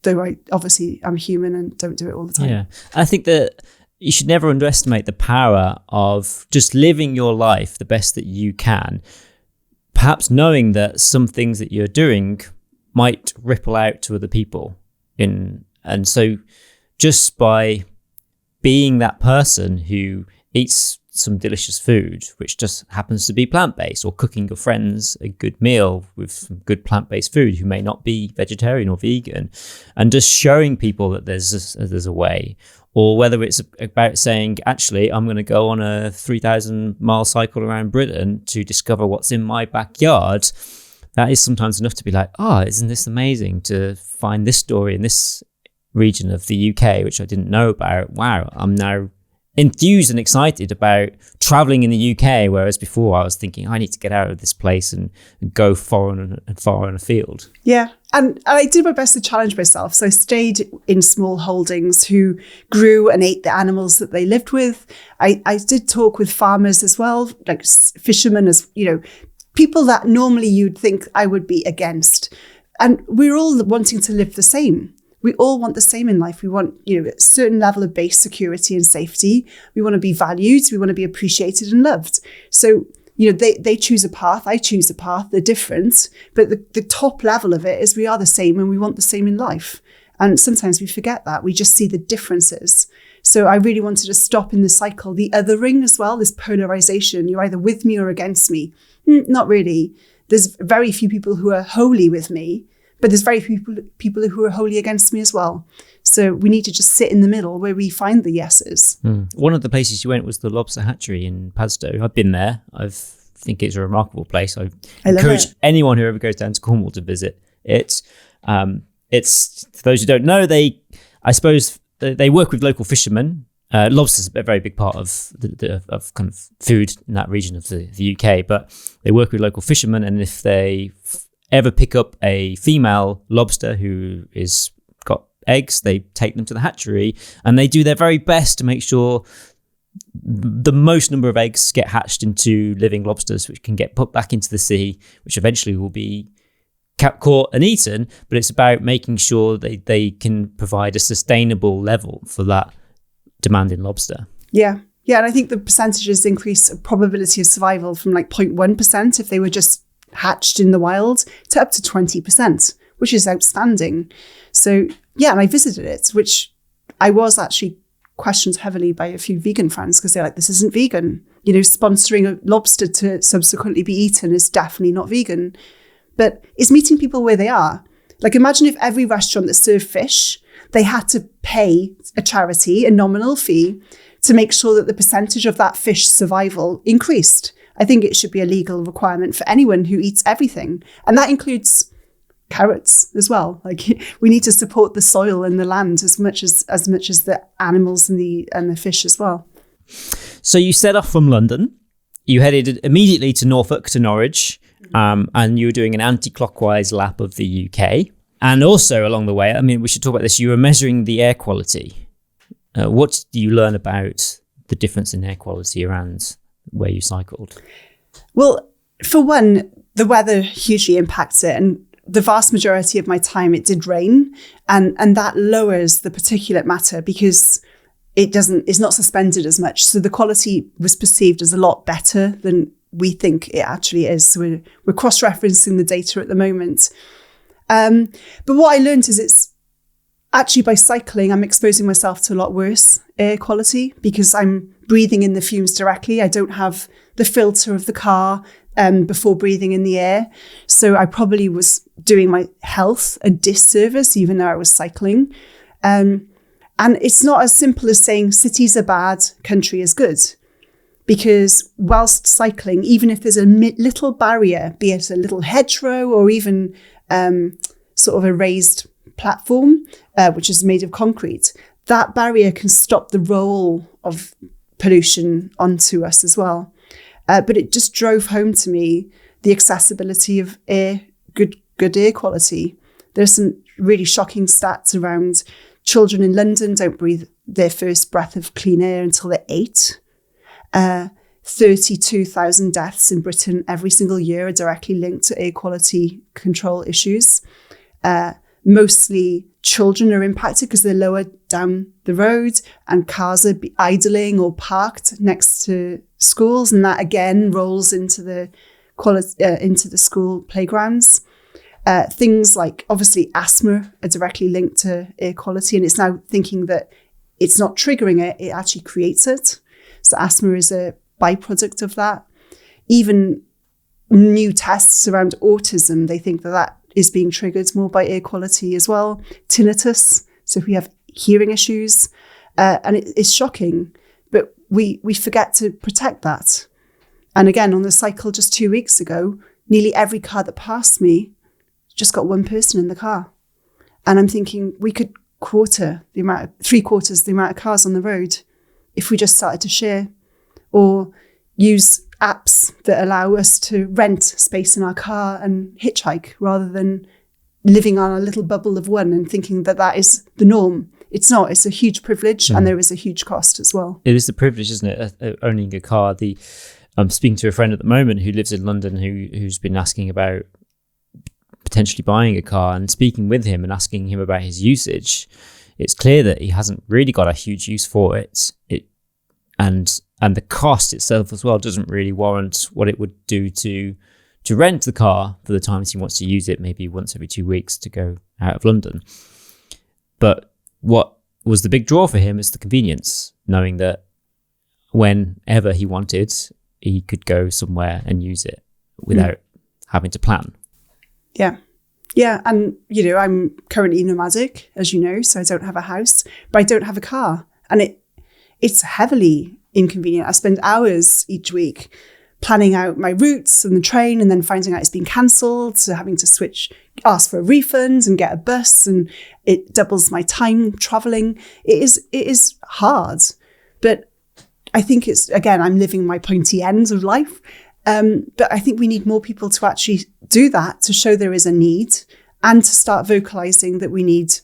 [SPEAKER 1] Though I'm human and don't do it all the time.
[SPEAKER 2] Yeah, I think that you should never underestimate the power of just living your life the best that you can. Perhaps knowing that some things that you're doing might ripple out to other people. And so just by being that person who eats some delicious food, which just happens to be plant-based, or cooking your friends a good meal with some good plant-based food who may not be vegetarian or vegan, and just showing people that there's a way. Or whether it's about saying, actually, I'm going to go on a 3,000 mile cycle around Britain to discover what's in my backyard. That is sometimes enough to be like, isn't this amazing to find this story in this region of the UK, which I didn't know about. Wow, I'm now enthused and excited about traveling in the UK, whereas before I was thinking, I need to get out of this place and go far and afield.
[SPEAKER 1] Yeah. And I did my best to challenge myself. So I stayed in small holdings who grew and ate the animals that they lived with. I did talk with farmers as well, like fishermen, as people that normally you'd think I would be against. And we're all wanting to live the same. We all want the same in life. We want, a certain level of base security and safety. We want to be valued. We want to be appreciated and loved. So, they choose a path. I choose a path. They're different. But the top level of it is we are the same and we want the same in life. And sometimes we forget that. We just see the differences. So I really wanted to stop in the cycle, the othering as well, this polarization. You're either with me or against me. Not really. There's very few people who are wholly with me. But there's very few people who are wholly against me as well. So we need to just sit in the middle where we find the yeses.
[SPEAKER 2] One of the places you went was the Lobster Hatchery in Padstow. I've been there. I think it's a remarkable place. I encourage anyone who ever goes down to Cornwall to visit it. It's, for those who don't know, they work with local fishermen. Lobster's a very big part of of kind of food in that region of the UK, but they work with local fishermen, and if they ever pick up a female lobster who is got eggs, they take them to the hatchery and they do their very best to make sure the most number of eggs get hatched into living lobsters, which can get put back into the sea, which eventually will be caught and eaten. But it's about making sure they can provide a sustainable level for that demand in lobster.
[SPEAKER 1] Yeah. And I think the percentages increase probability of survival from like 0.1% if they were just hatched in the wild to up to 20%, which is outstanding. So and I visited it, which I was actually questioned heavily by a few vegan friends because they're like, this isn't vegan. Sponsoring a lobster to subsequently be eaten is definitely not vegan. But it's meeting people where they are. Like, imagine if every restaurant that served fish, they had to pay a charity a nominal fee to make sure that the percentage of that fish survival increased. I think it should be a legal requirement for anyone who eats everything. And that includes carrots as well. Like, we need to support the soil and the land as much as the animals and the fish as well.
[SPEAKER 2] So you set off from London. You headed immediately to Norfolk, to Norwich, and you were doing an anti-clockwise lap of the UK. And also along the way, we should talk about this, you were measuring the air quality. What do you learn about the difference in air quality around where you cycled? Well,
[SPEAKER 1] for one, the weather hugely impacts it, and the vast majority of my time it did rain, and that lowers the particulate matter because it's not suspended as much. So the quality was perceived as a lot better than we think it actually is. So we're cross-referencing the data at the moment. But what I learned is it's actually by cycling, I'm exposing myself to a lot worse air quality because I'm breathing in the fumes directly. I don't have the filter of the car before breathing in the air. So I probably was doing my health a disservice, even though I was cycling. And it's not as simple as saying cities are bad, country is good. Because whilst cycling, even if there's a little barrier, be it a little hedgerow or even sort of a raised platform, which is made of concrete, that barrier can stop the roll of pollution onto us as well. But it just drove home to me the accessibility of good air quality. There's some really shocking stats around children in London don't breathe their first breath of clean air until they're 8. 32,000 deaths in Britain every single year are directly linked to air quality control issues. Mostly children are impacted because they're lower down the road and cars are idling or parked next to schools. And that again rolls into the school playgrounds. Things like obviously asthma are directly linked to air quality. And it's now thinking that it's not triggering it, it actually creates it. So asthma is a byproduct of that. Even new tests around autism, they think that is being triggered more by air quality as well. Tinnitus, so if we have hearing issues, and it is shocking, but we forget to protect that. And again, on the cycle just 2 weeks ago, nearly every car that passed me just got one person in the car. And I'm thinking we could three-quarters the amount of cars on the road if we just started to share or use apps that allow us to rent space in our car and hitchhike rather than living on a little bubble of one and thinking that is the norm. It's not. It's a huge privilege, and there is a huge cost as well.
[SPEAKER 2] It is the privilege, isn't it, owning a car? I'm speaking to a friend at the moment who lives in London who's been asking about potentially buying a car, and speaking with him and asking him about his usage. It's clear that he hasn't really got a huge use for it. And the cost itself as well doesn't really warrant what it would do to rent the car for the times he wants to use it, maybe once every 2 weeks to go out of London. But what was the big draw for him is the convenience, knowing that whenever he wanted, he could go somewhere and use it without having to plan.
[SPEAKER 1] Yeah. Yeah. And, I'm currently nomadic, as you know, so I don't have a house, but I don't have a car. And it's heavily inconvenient. I spend hours each week planning out my routes and the train, and then finding out it's been cancelled, so having to ask for a refund and get a bus, and it doubles my time travelling. It is hard, but I think I'm living my pointy ends of life. But I think we need more people to actually do that, to show there is a need, and to start vocalising that we need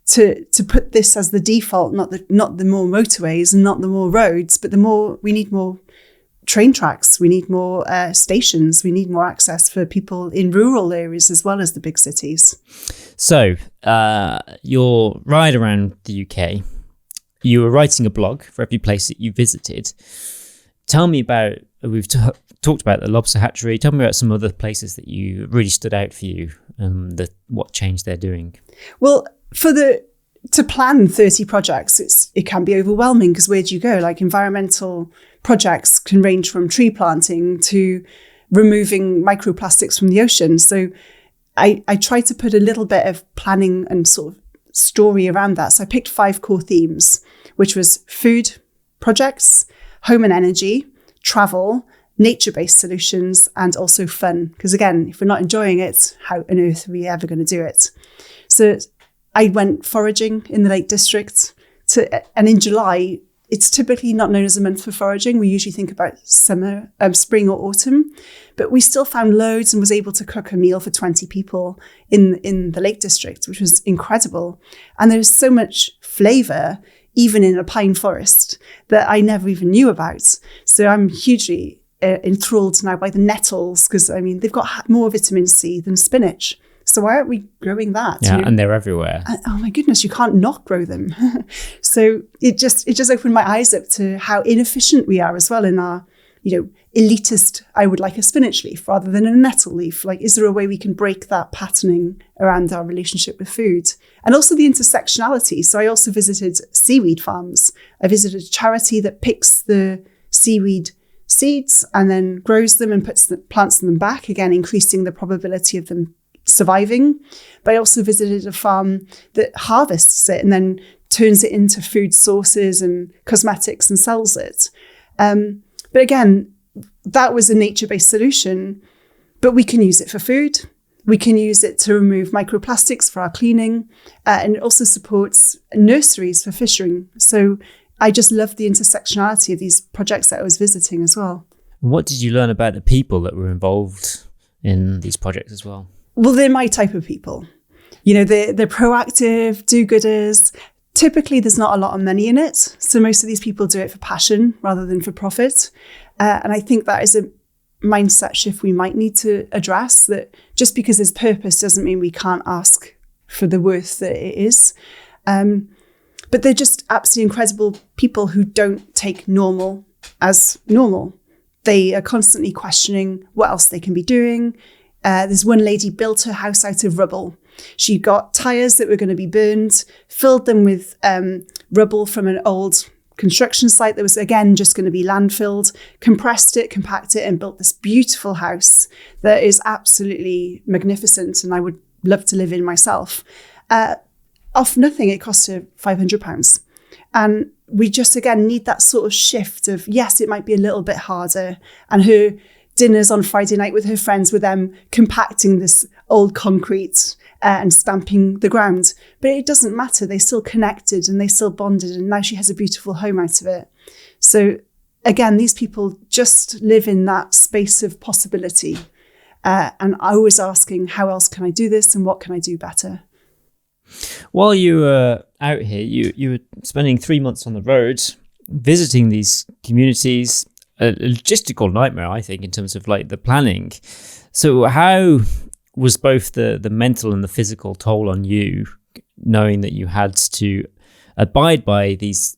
[SPEAKER 1] to put this as the default, not the more motorways and not the more roads, but we need more train tracks, we need more stations, we need more access for people in rural areas as well as the big cities. So
[SPEAKER 2] your ride around the UK, you were writing a blog for every place that you visited. Tell me about, we've talked about the Lobster Hatchery. Tell me about some other places that you really stood out for you and what change they're doing.
[SPEAKER 1] Well, to plan 30 projects, it can be overwhelming, because where do you go? Like, environmental projects can range from tree planting to removing microplastics from the ocean. So I tried to put a little bit of planning and sort of story around that. So I picked 5 core themes, which was food projects, home and energy, travel, nature-based solutions, and also fun. Because again, if we're not enjoying it, how on earth are we ever going to do it? So I went foraging in the Lake District, and in July, it's typically not known as a month for foraging. We usually think about summer, spring or autumn, but we still found loads and was able to cook a meal for 20 people in the Lake District, which was incredible. And there's so much flavour, even in a pine forest, that I never even knew about. So I'm hugely enthralled now by the nettles, because they've got more vitamin C than spinach. So why aren't we growing that?
[SPEAKER 2] Yeah, and they're everywhere.
[SPEAKER 1] Oh my goodness, you can't not grow them. So it just opened my eyes up to how inefficient we are as well in our, elitist, I would like a spinach leaf rather than a nettle leaf. Like, is there a way we can break that patterning around our relationship with food? And also the intersectionality. So I also visited seaweed farms. I visited a charity that picks the seaweed seeds and then grows them and plants them back, again, increasing the probability of them surviving. But I also visited a farm that harvests it and then turns it into food sources and cosmetics and sells it. But again, that was a nature-based solution, but we can use it for food. We can use it to remove microplastics for our cleaning, and it also supports nurseries for fishing. So I just love the intersectionality of these projects that I was visiting as well.
[SPEAKER 2] What did you learn about the people that were involved in these projects as well?
[SPEAKER 1] Well, they're my type of people. They're proactive, do-gooders. Typically, there's not a lot of money in it. So most of these people do it for passion rather than for profit. And I think that is a mindset shift we might need to address, that just because there's purpose doesn't mean we can't ask for the worth that it is. But they're just absolutely incredible people who don't take normal as normal. They are constantly questioning what else they can be doing. There's one lady built her house out of rubble. She got tyres that were going to be burned, filled them with rubble from an old construction site that was, again, just going to be landfilled, compressed it, compacted it, and built this beautiful house that is absolutely magnificent and I would love to live in myself. Off nothing, it cost her £500. And we just, again, need that sort of shift of, yes, it might be a little bit harder. And her dinners on Friday night with her friends were them compacting this old concrete and stamping the ground. But it doesn't matter. They still connected and they still bonded. And now she has a beautiful home out of it. So again, these people just live in that space of possibility. And I was asking, how else can I do this? And what can I do better?
[SPEAKER 2] While you were out here, you were spending 3 months on the road, visiting these communities, a logistical nightmare, I think, in terms of like the planning. So how was both the mental and the physical toll on you, knowing that you had to abide by these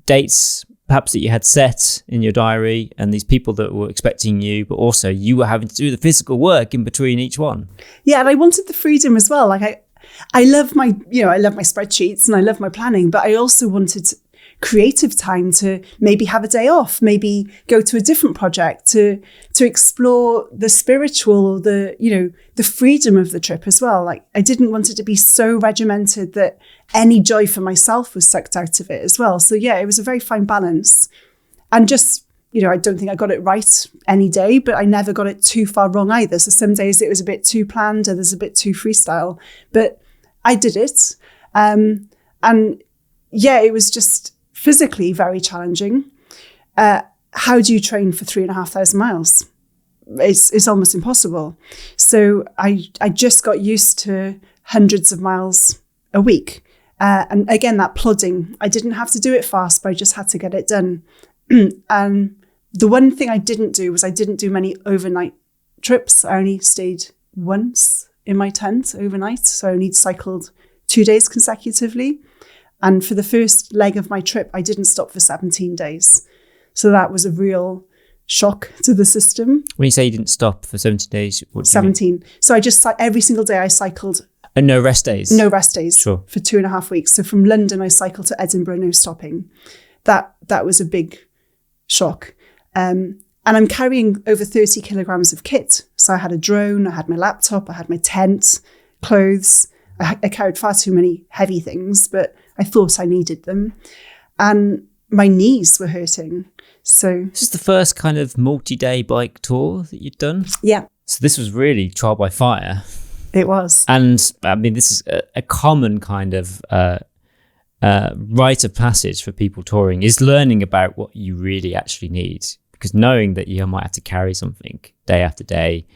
[SPEAKER 2] dates, perhaps that you had set in your diary, and these people that were expecting you, but also you were having to do the physical work in between each one?
[SPEAKER 1] Yeah, and I wanted the freedom as well. Like I love my spreadsheets and I love my planning, but I also wanted creative time to maybe have a day off, maybe go to a different project, to explore the spiritual, the freedom of the trip as well. Like I didn't want it to be so regimented that any joy for myself was sucked out of it as well. So yeah, it was a very fine balance. And just, I don't think I got it right any day, but I never got it too far wrong either. So some days it was a bit too planned, others a bit too freestyle, but I did it. And yeah, it was just physically very challenging. How do you train for 3,500 miles? It's almost impossible. So I just got used to hundreds of miles a week. And again, that plodding, I didn't have to do it fast, but I just had to get it done. And the one thing I didn't do was I didn't do many overnight trips. I only stayed once in my tent overnight. So I only cycled 2 days consecutively. And for the first leg of my trip, I didn't stop for 17 days. So that was a real shock to the system.
[SPEAKER 2] When you say you didn't stop for 17 days, what do
[SPEAKER 1] 17.
[SPEAKER 2] You mean?
[SPEAKER 1] So I just, every single day I cycled.
[SPEAKER 2] And no rest days?
[SPEAKER 1] No rest days.
[SPEAKER 2] Sure.
[SPEAKER 1] For 2.5 weeks. So from London, I cycled to Edinburgh, no stopping. That was a big shock. And I'm carrying over 30 kilograms of kit. So I had a drone, I had my laptop, I had my tent, clothes. I carried far too many heavy things, but I thought I needed them. And my knees were hurting. So
[SPEAKER 2] this is the first kind of multi-day bike tour that you'd done?
[SPEAKER 1] Yeah.
[SPEAKER 2] So this was really trial by fire.
[SPEAKER 1] It was.
[SPEAKER 2] And I mean, this is a common kind of rite of passage for people touring, is learning about what you really actually need. Because knowing that you might have to carry something day after day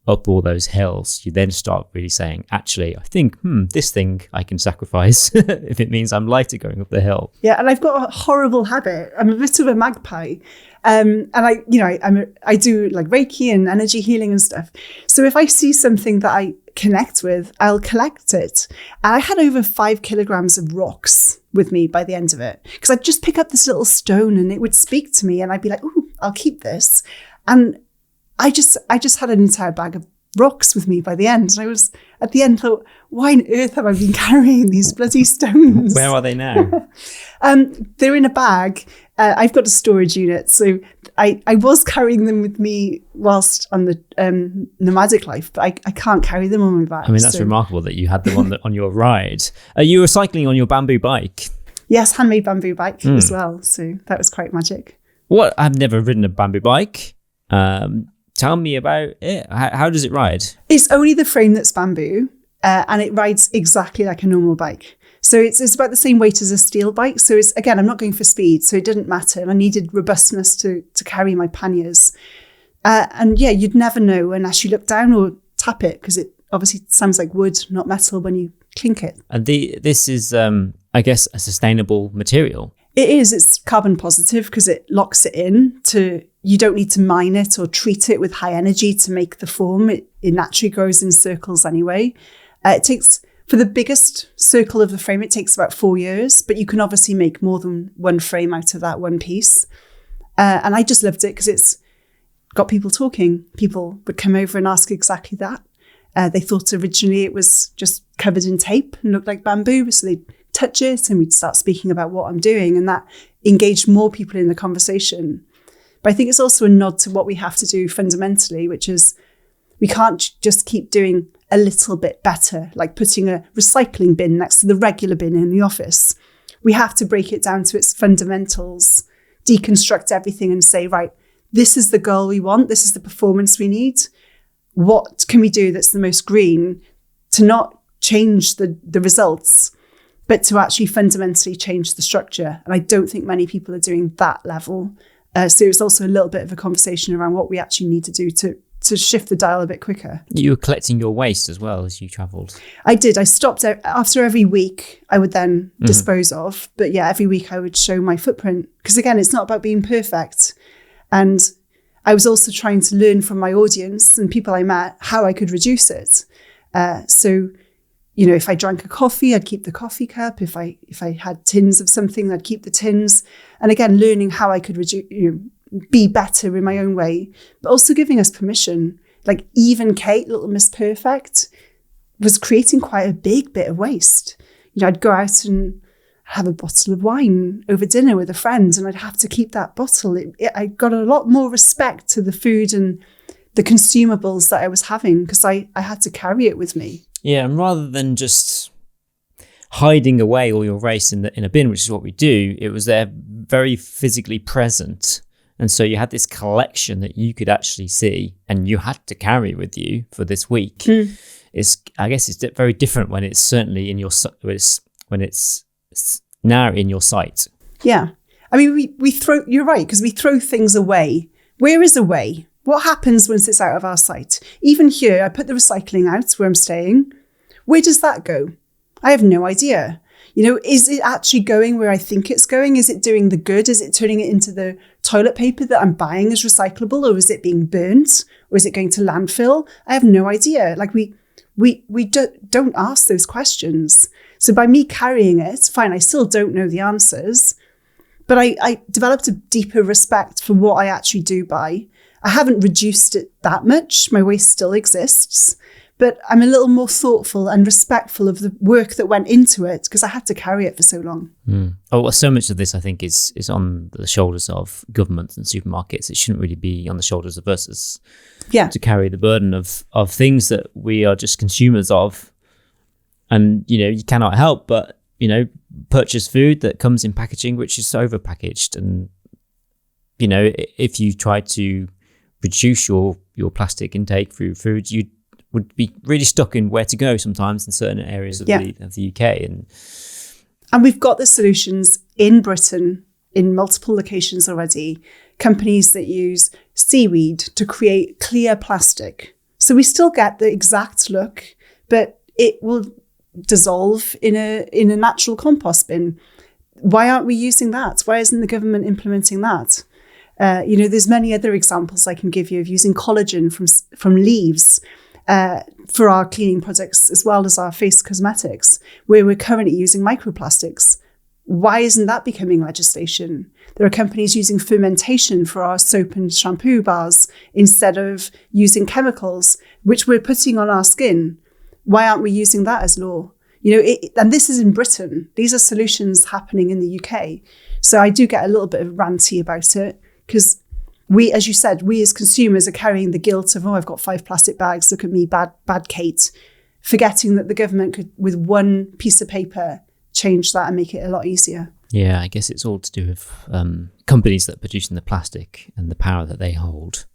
[SPEAKER 2] up all those hills, you then start really saying, actually, I think, this thing I can sacrifice if it means I'm lighter going up the hill.
[SPEAKER 1] Yeah, and I've got a horrible habit. I'm a bit of a magpie. And I do like Reiki and energy healing and stuff. So if I see something that I connect with, I'll collect it. And I had over 5 kilograms of rocks with me by the end of it, because I'd just pick up this little stone and it would speak to me and I'd be like, ooh, I'll keep this. And I just had an entire bag of rocks with me by the end. And I was at the end thought, why on earth have I been carrying these bloody stones?
[SPEAKER 2] Where are they now?
[SPEAKER 1] They're in a bag. I've got a storage unit. So I was carrying them with me whilst on the nomadic life, but I can't carry them on my back.
[SPEAKER 2] I mean, that's remarkable that you had them on your ride. You were cycling on your bamboo bike.
[SPEAKER 1] Yes, handmade bamboo bike as well. So that was quite magic.
[SPEAKER 2] What? I've never ridden a bamboo bike. Tell me about it. How does it ride? It's
[SPEAKER 1] only the frame that's bamboo, and it rides exactly like a normal bike. So it's about the same weight as a steel bike. So it's, again, I'm not going for speed, so it didn't matter. And I needed robustness to carry my panniers. And yeah, you'd never know unless you look down or tap it, because it obviously sounds like wood, not metal, when you clink it.
[SPEAKER 2] And this is, I guess, a sustainable material.
[SPEAKER 1] It is. It's carbon positive because it locks it in you don't need to mine it or treat it with high energy to make the form. It naturally grows in circles anyway. It takes, for the biggest circle of the frame, it takes about 4 years, but you can obviously make more than one frame out of that one piece. And I just loved it because it's got people talking. People would come over and ask exactly that. They thought originally it was just covered in tape and looked like bamboo, so they'd touch it and we'd start speaking about what I'm doing. And that engaged more people in the conversation. But I think it's also a nod to what we have to do fundamentally, which is we can't just keep doing a little bit better, like putting a recycling bin next to the regular bin in the office. We have to break it down to its fundamentals, deconstruct everything and say, right, this is the goal we want. This is the performance we need. What can we do that's the most green to not change the results, but to actually fundamentally change the structure? And I don't think many people are doing that level. So it's also a little bit of a conversation around what we actually need to do to shift the dial a bit quicker. You
[SPEAKER 2] were collecting your waste as well as you travelled.
[SPEAKER 1] I did. I stopped after every week. I would then dispose of. But yeah, every week I would show my footprint. Because again, it's not about being perfect. And I was also trying to learn from my audience and people I met how I could reduce it. So, you know, if I drank a coffee, I'd keep the coffee cup. If I had tins of something, I'd keep the tins. And again, learning how I could reduce, be better in my own way, but also giving us permission. Like even Kate, Little Miss Perfect, was creating quite a big bit of waste. You know, I'd go out and have a bottle of wine over dinner with a friend and I'd have to keep that bottle. I got a lot more respect to the food and the consumables that I was having because I had to carry it with me.
[SPEAKER 2] Yeah, and rather than just hiding away all your waste in a bin, which is what we do, it was there very physically present. And so you had this collection that you could actually see and you had to carry with you for this week. I guess it's very different when it's certainly in your, when it's now in your sight.
[SPEAKER 1] Yeah. I mean, you're right, because we throw things away. Where is away? What happens once it's out of our sight? Even here, I put the recycling out where I'm staying. Where does that go? I have no idea. You know, is it actually going where I think it's going? Is it doing the good? Is it turning it into the toilet paper that I'm buying as recyclable? Or is it being burnt? Or is it going to landfill? I have no idea. Like we don't ask those questions. So by me carrying it, fine, I still don't know the answers, but I developed a deeper respect for what I actually do buy. I haven't reduced it that much. My waste still exists. But I'm a little more thoughtful and respectful of the work that went into it because I had to carry it for so long.
[SPEAKER 2] Oh, well, so much of this, I think, is on the shoulders of governments and supermarkets. It shouldn't really be on the shoulders of us to carry the burden of things that we are just consumers of. And, you know, you cannot help but, you know, purchase food that comes in packaging which is over-packaged. And, you know, if you try to reduce your plastic intake through food, you would be really stuck in where to go sometimes in certain areas of the UK. And
[SPEAKER 1] we've got the solutions in Britain in multiple locations already. Companies that use seaweed to create clear plastic. So we still get the exact look, but it will dissolve in a natural compost bin. Why aren't we using that? Why isn't the government implementing that? You know, there's many other examples I can give you of using collagen from leaves for our cleaning products as well as our face cosmetics, where we're currently using microplastics. Why isn't that becoming legislation? There are companies using fermentation for our soap and shampoo bars instead of using chemicals, which we're putting on our skin. Why aren't we using that as law? You know, and this is in Britain. These are solutions happening in the UK. So I do get a little bit of ranty about it because we, as you said, we as consumers are carrying the guilt of, oh, I've got 5 plastic bags. Look at me, bad Kate. Forgetting that the government could, with one piece of paper, change that and make it a lot easier.
[SPEAKER 2] Yeah, I guess it's all to do with companies that are producing the plastic and the power that they hold,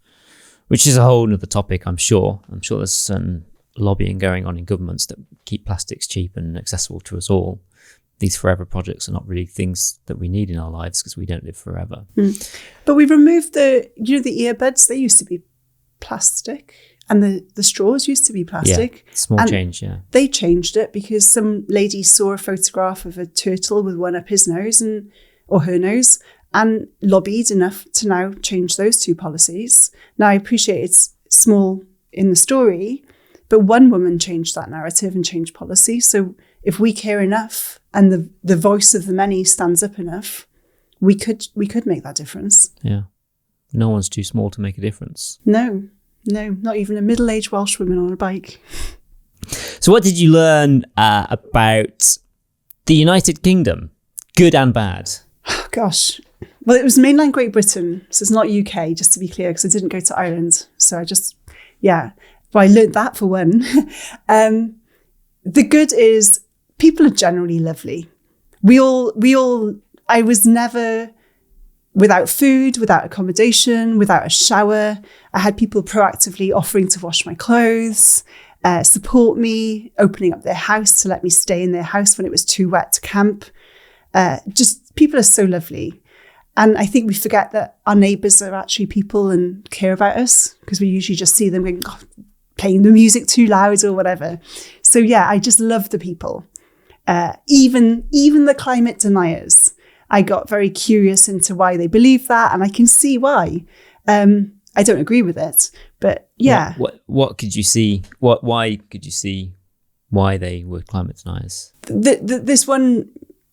[SPEAKER 2] which is a whole other topic, I'm sure. I'm sure there's some lobbying going on in governments that keep plastics cheap and accessible to us all. These forever projects are not really things that we need in our lives because we don't live forever.
[SPEAKER 1] But we removed the earbuds. They used to be plastic and the straws used to be plastic.
[SPEAKER 2] Yeah, small change, yeah.
[SPEAKER 1] They changed it because some lady saw a photograph of a turtle with one up his nose or her nose and lobbied enough to now change those 2 policies. Now, I appreciate it's small in the story, but one woman changed that narrative and changed policy. So if we care enough and the voice of the many stands up enough, we could make that difference.
[SPEAKER 2] Yeah. No one's too small to make a difference.
[SPEAKER 1] No, not even a middle-aged Welsh woman on a bike.
[SPEAKER 2] So what did you learn about the United Kingdom? Good and bad?
[SPEAKER 1] Oh, gosh. Well, it was mainland Great Britain, so it's not UK, just to be clear, because I didn't go to Ireland. So well, I learned that for one. The good is people are generally lovely. I was never without food, without accommodation, without a shower. I had people proactively offering to wash my clothes, support me, opening up their house to let me stay in their house when it was too wet to camp. Just people are so lovely. And I think we forget that our neighbours are actually people and care about us, because we usually just see them going, playing the music too loud or whatever. So yeah, I just love the people. Even the climate deniers. I got very curious into why they believe that, and I can see why. I don't agree with it, but yeah.
[SPEAKER 2] What could you see? Why could you see why they were climate deniers?
[SPEAKER 1] This one,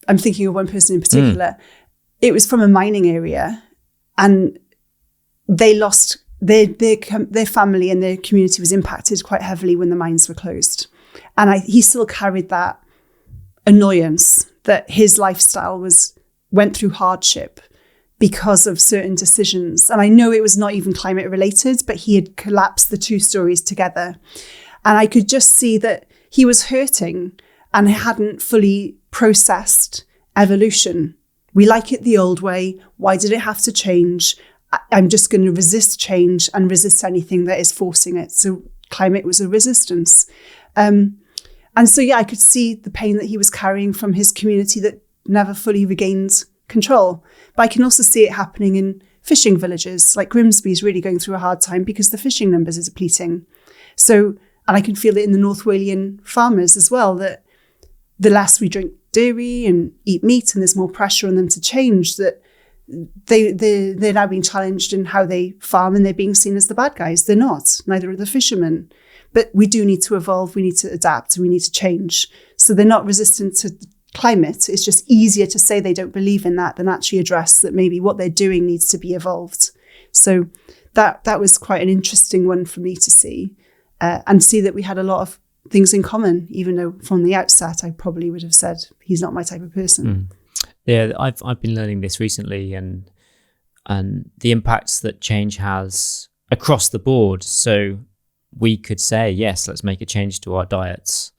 [SPEAKER 1] I'm thinking of one person in particular. It was from a mining area, and they lost their family, and their community was impacted quite heavily when the mines were closed. And he still carried that annoyance that his lifestyle went through hardship because of certain decisions. And I know it was not even climate related, but he had collapsed the two stories together. And I could just see that he was hurting and hadn't fully processed evolution. We like it the old way. Why did it have to change? I'm just going to resist change and resist anything that is forcing it. So climate was a resistance. And so, yeah, I could see the pain that he was carrying from his community that never fully regained control. But I can also see it happening in fishing villages. Like Grimsby is really going through a hard time because the fishing numbers are depleting. So, and I can feel it in the North Walian farmers as well, that the less we drink dairy and eat meat, and there's more pressure on them to change, that they're now being challenged in how they farm, and they're being seen as the bad guys. They're not. Neither are the fishermen. But we do need to evolve, we need to adapt, and we need to change. So they're not resistant to climate. It's just easier to say they don't believe in that than actually address that maybe what they're doing needs to be evolved. So that was quite an interesting one for me to see, and see that we had a lot of things in common, even though from the outset I probably would have said he's not my type of person.
[SPEAKER 2] Yeah, I've been learning this recently, and the impacts that change has across the board. So we could say, yes, let's make a change to our diets.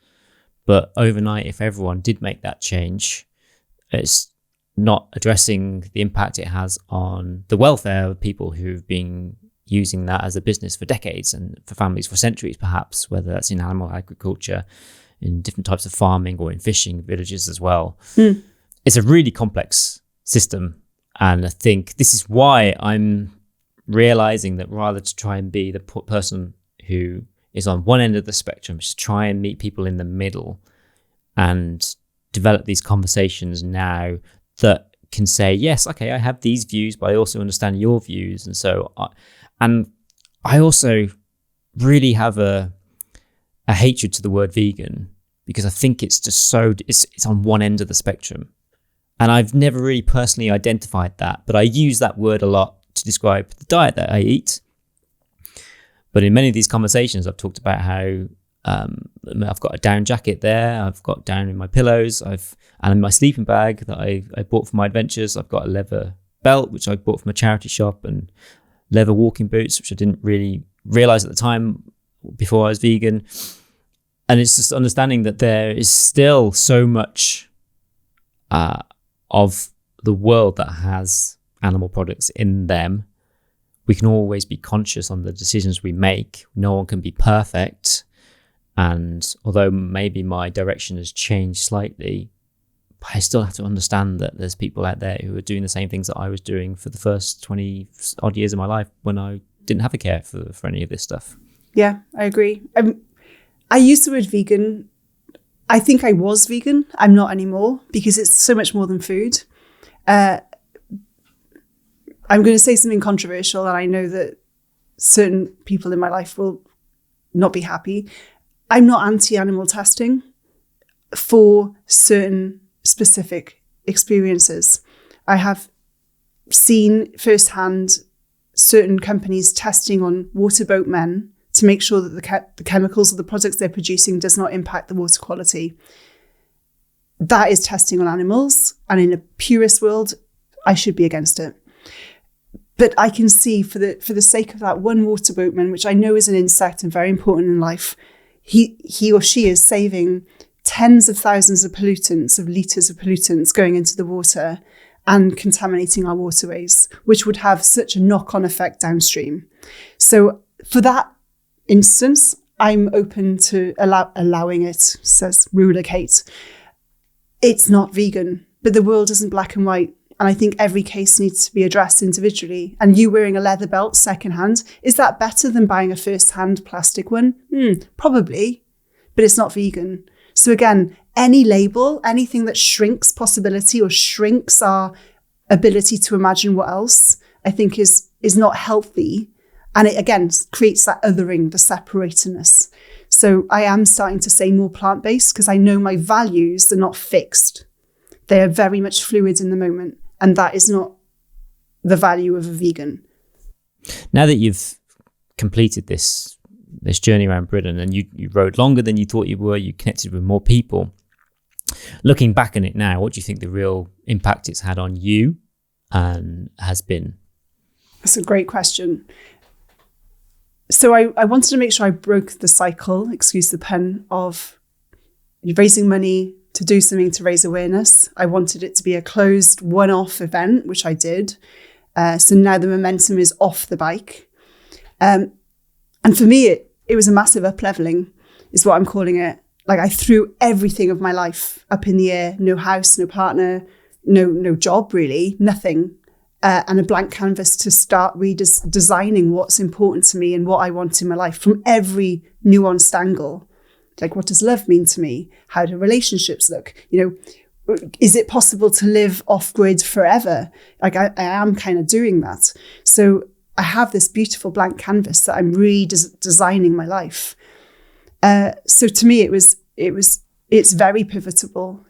[SPEAKER 2] But overnight, if everyone did make that change, it's not addressing the impact it has on the welfare of people who've been using that as a business for decades, and for families for centuries, perhaps, whether that's in animal agriculture, in different types of farming, or in fishing villages as well. It's a really complex system. And I think this is why I'm realizing that rather to try and be the person who is on one end of the spectrum, just try and meet people in the middle and develop these conversations now that can say, yes, okay, I have these views, but I also understand your views. And so, I also really have a hatred to the word vegan, because I think it's just it's on one end of the spectrum. And I've never really personally identified that, but I use that word a lot to describe the diet that I eat. But in many of these conversations, I've talked about how I've got a down jacket there, I've got down in my pillows, and in my sleeping bag that I bought for my adventures, I've got a leather belt, which I bought from a charity shop, and leather walking boots, which I didn't really realize at the time before I was vegan. And it's just understanding that there is still so much of the world that has animal products in them. We can always be conscious on the decisions we make. No one can be perfect. And although maybe my direction has changed slightly, I still have to understand that there's people out there who are doing the same things that I was doing for the first 20 odd years of my life when I didn't have a care for any of this stuff. Yeah,
[SPEAKER 1] I agree. I used the word vegan. I think I was vegan. I'm not anymore, because it's so much more than food. I'm going to say something controversial, and I know that certain people in my life will not be happy. I'm not anti-animal testing for certain specific experiences. I have seen firsthand certain companies testing on water boatmen to make sure that the chemicals or the products they're producing does not impact the water quality. That is testing on animals. And in a purist world, I should be against it. But I can see for the sake of that one water boatman, which I know is an insect and very important in life, he or she is saving tens of thousands of pollutants, of litres of pollutants going into the water and contaminating our waterways, which would have such a knock-on effect downstream. So for that instance, I'm open to allowing it, says Ruler Kate. It's not vegan, but the world isn't black and white. And I think every case needs to be addressed individually. And you wearing a leather belt secondhand, is that better than buying a first-hand plastic one? Probably, but it's not vegan. So again, any label, anything that shrinks possibility or shrinks our ability to imagine what else, I think is not healthy. And it, again, creates that othering, the separatedness. So I am starting to say more plant-based because I know my values are not fixed. They are very much fluid in the moment. And that is not the value of a vegan.
[SPEAKER 2] Now that you've completed this journey around Britain and you rode longer than you thought you were, you connected with more people. Looking back on it now, what do you think the real impact it's had on you has been?
[SPEAKER 1] That's a great question. So I wanted to make sure I broke the cycle, excuse the pun, of raising money to do something to raise awareness. I wanted it to be a closed one-off event, which I did. So now the momentum is off the bike. And for me, it was a massive up-leveling, is what I'm calling it. Like I threw everything of my life up in the air, no house, no partner, no job really, nothing. And a blank canvas to start designing what's important to me and what I want in my life from every nuanced angle. Like, what does love mean to me? How do relationships look? Is it possible to live off-grid forever? Like I am kind of doing that. So I have this beautiful blank canvas that I'm designing my life. So to me, it's very pivotal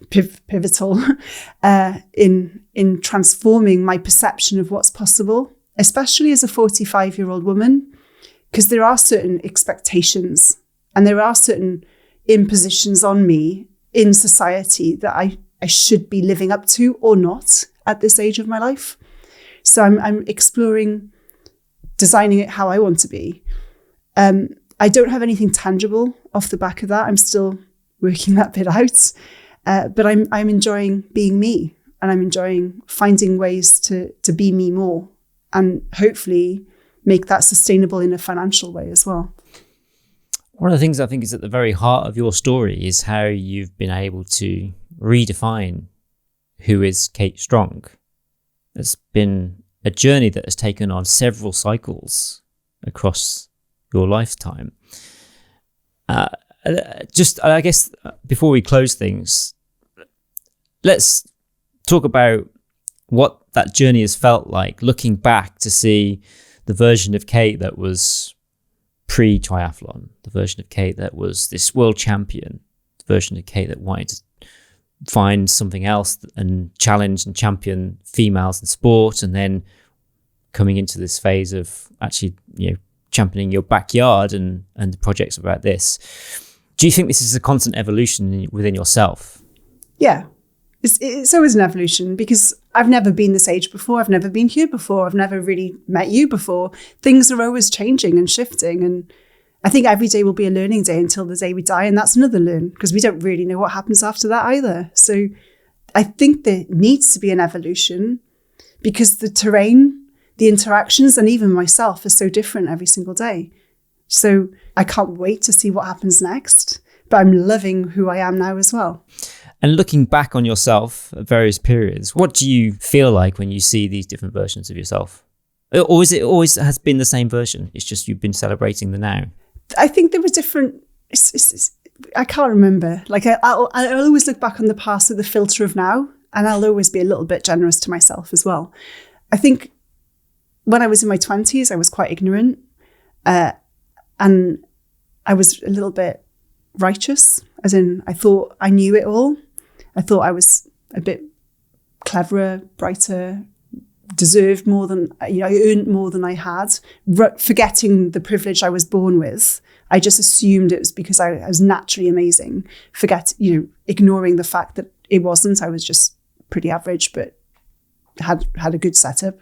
[SPEAKER 1] in transforming my perception of what's possible, especially as a 45-year-old woman, because there are certain expectations and there are certain impositions on me in society that I should be living up to or not at this age of my life. So I'm exploring designing it how I want to be. I don't have anything tangible off the back of that. I'm still working that bit out. But I'm enjoying being me, and I'm enjoying finding ways to be me more and hopefully make that sustainable in a financial way as well.
[SPEAKER 2] One of the things I think is at the very heart of your story is how you've been able to redefine who is Kate Strong. It's been a journey that has taken on several cycles across your lifetime. I guess before we close things, let's talk about what that journey has felt like, looking back to see the version of Kate that was pre-triathlon, the version of Kate that was this world champion, the version of Kate that wanted to find something else and challenge and champion females in sport, and then coming into this phase of actually, championing your backyard and the projects about this. Do you think this is a constant evolution within yourself?
[SPEAKER 1] Yeah, it's always an evolution, because I've never been this age before. I've never been here before. I've never really met you before. Things are always changing and shifting. And I think every day will be a learning day until the day we die. And that's another learn, because we don't really know what happens after that either. So I think there needs to be an evolution, because the terrain, the interactions, and even myself are so different every single day. So I can't wait to see what happens next, but I'm loving who I am now as well.
[SPEAKER 2] And looking back on yourself at various periods, what do you feel like when you see these different versions of yourself? Or is it always has been the same version? It's just you've been celebrating the now.
[SPEAKER 1] I think there were different, I can't remember. Like I'll always look back on the past with the filter of now, and I'll always be a little bit generous to myself as well. I think when I was in my 20s, I was quite ignorant. And I was a little bit righteous, as in I thought I knew it all. I thought I was a bit cleverer, brighter, deserved more than, I earned more than I had, forgetting the privilege I was born with. I just assumed it was because I was naturally amazing, ignoring the fact that it wasn't. I was just pretty average, but had a good setup.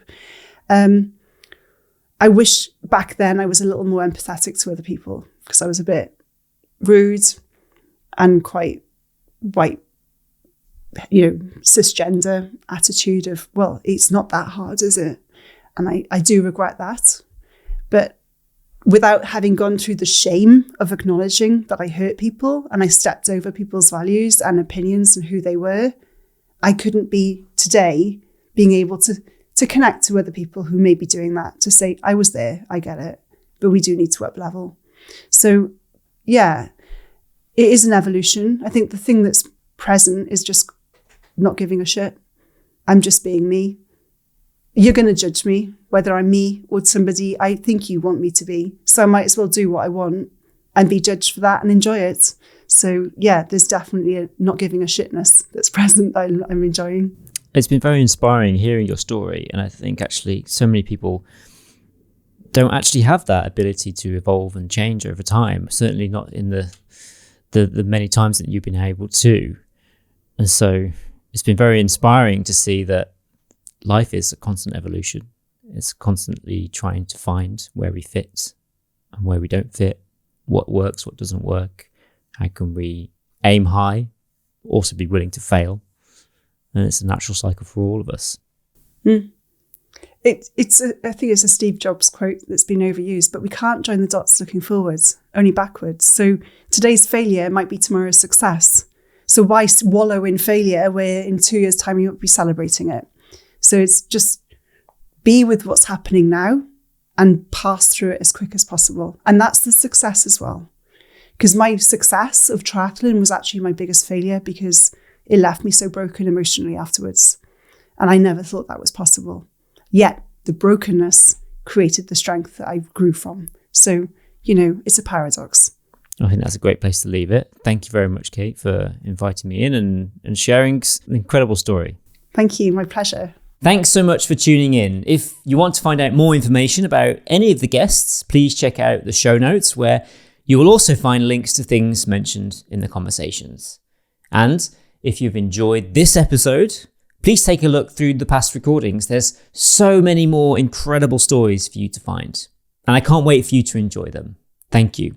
[SPEAKER 1] I wish back then I was a little more empathetic to other people, because I was a bit rude and quite white, cisgender attitude of, well, it's not that hard, is it? And I do regret that. But without having gone through the shame of acknowledging that I hurt people and I stepped over people's values and opinions and who they were, I couldn't be today being able to connect to other people who may be doing that, to say, I was there, I get it, but we do need to up level. So yeah, it is an evolution. I think the thing that's present is just not giving a shit. I'm just being me. You're going to judge me, whether I'm me or somebody I think you want me to be. So I might as well do what I want and be judged for that and enjoy it. So yeah, there's definitely a not giving a shitness that's present that I'm enjoying.
[SPEAKER 2] It's been very inspiring hearing your story. And I think actually so many people don't actually have that ability to evolve and change over time. Certainly not in the many times that you've been able to. And so it's been very inspiring to see that life is a constant evolution. It's constantly trying to find where we fit and where we don't fit, what works, what doesn't work. How can we aim high, also be willing to fail? And it's a natural cycle for all of us.
[SPEAKER 1] I think it's a Steve Jobs quote that's been overused, but we can't join the dots looking forwards, only backwards. So today's failure might be tomorrow's success. So why wallow in failure where in 2 years' time you won't be celebrating it? So it's just be with what's happening now and pass through it as quick as possible. And that's the success as well. Because my success of triathlon was actually my biggest failure, because it left me so broken emotionally afterwards. And I never thought that was possible. Yet the brokenness created the strength that I grew from. So, it's a paradox.
[SPEAKER 2] I think that's a great place to leave it. Thank you very much, Kate, for inviting me in and sharing an incredible story.
[SPEAKER 1] Thank you. My pleasure.
[SPEAKER 2] Thanks so much for tuning in. If you want to find out more information about any of the guests, please check out the show notes, where you will also find links to things mentioned in the conversations. And if you've enjoyed this episode, please take a look through the past recordings. There's so many more incredible stories for you to find. And I can't wait for you to enjoy them. Thank you.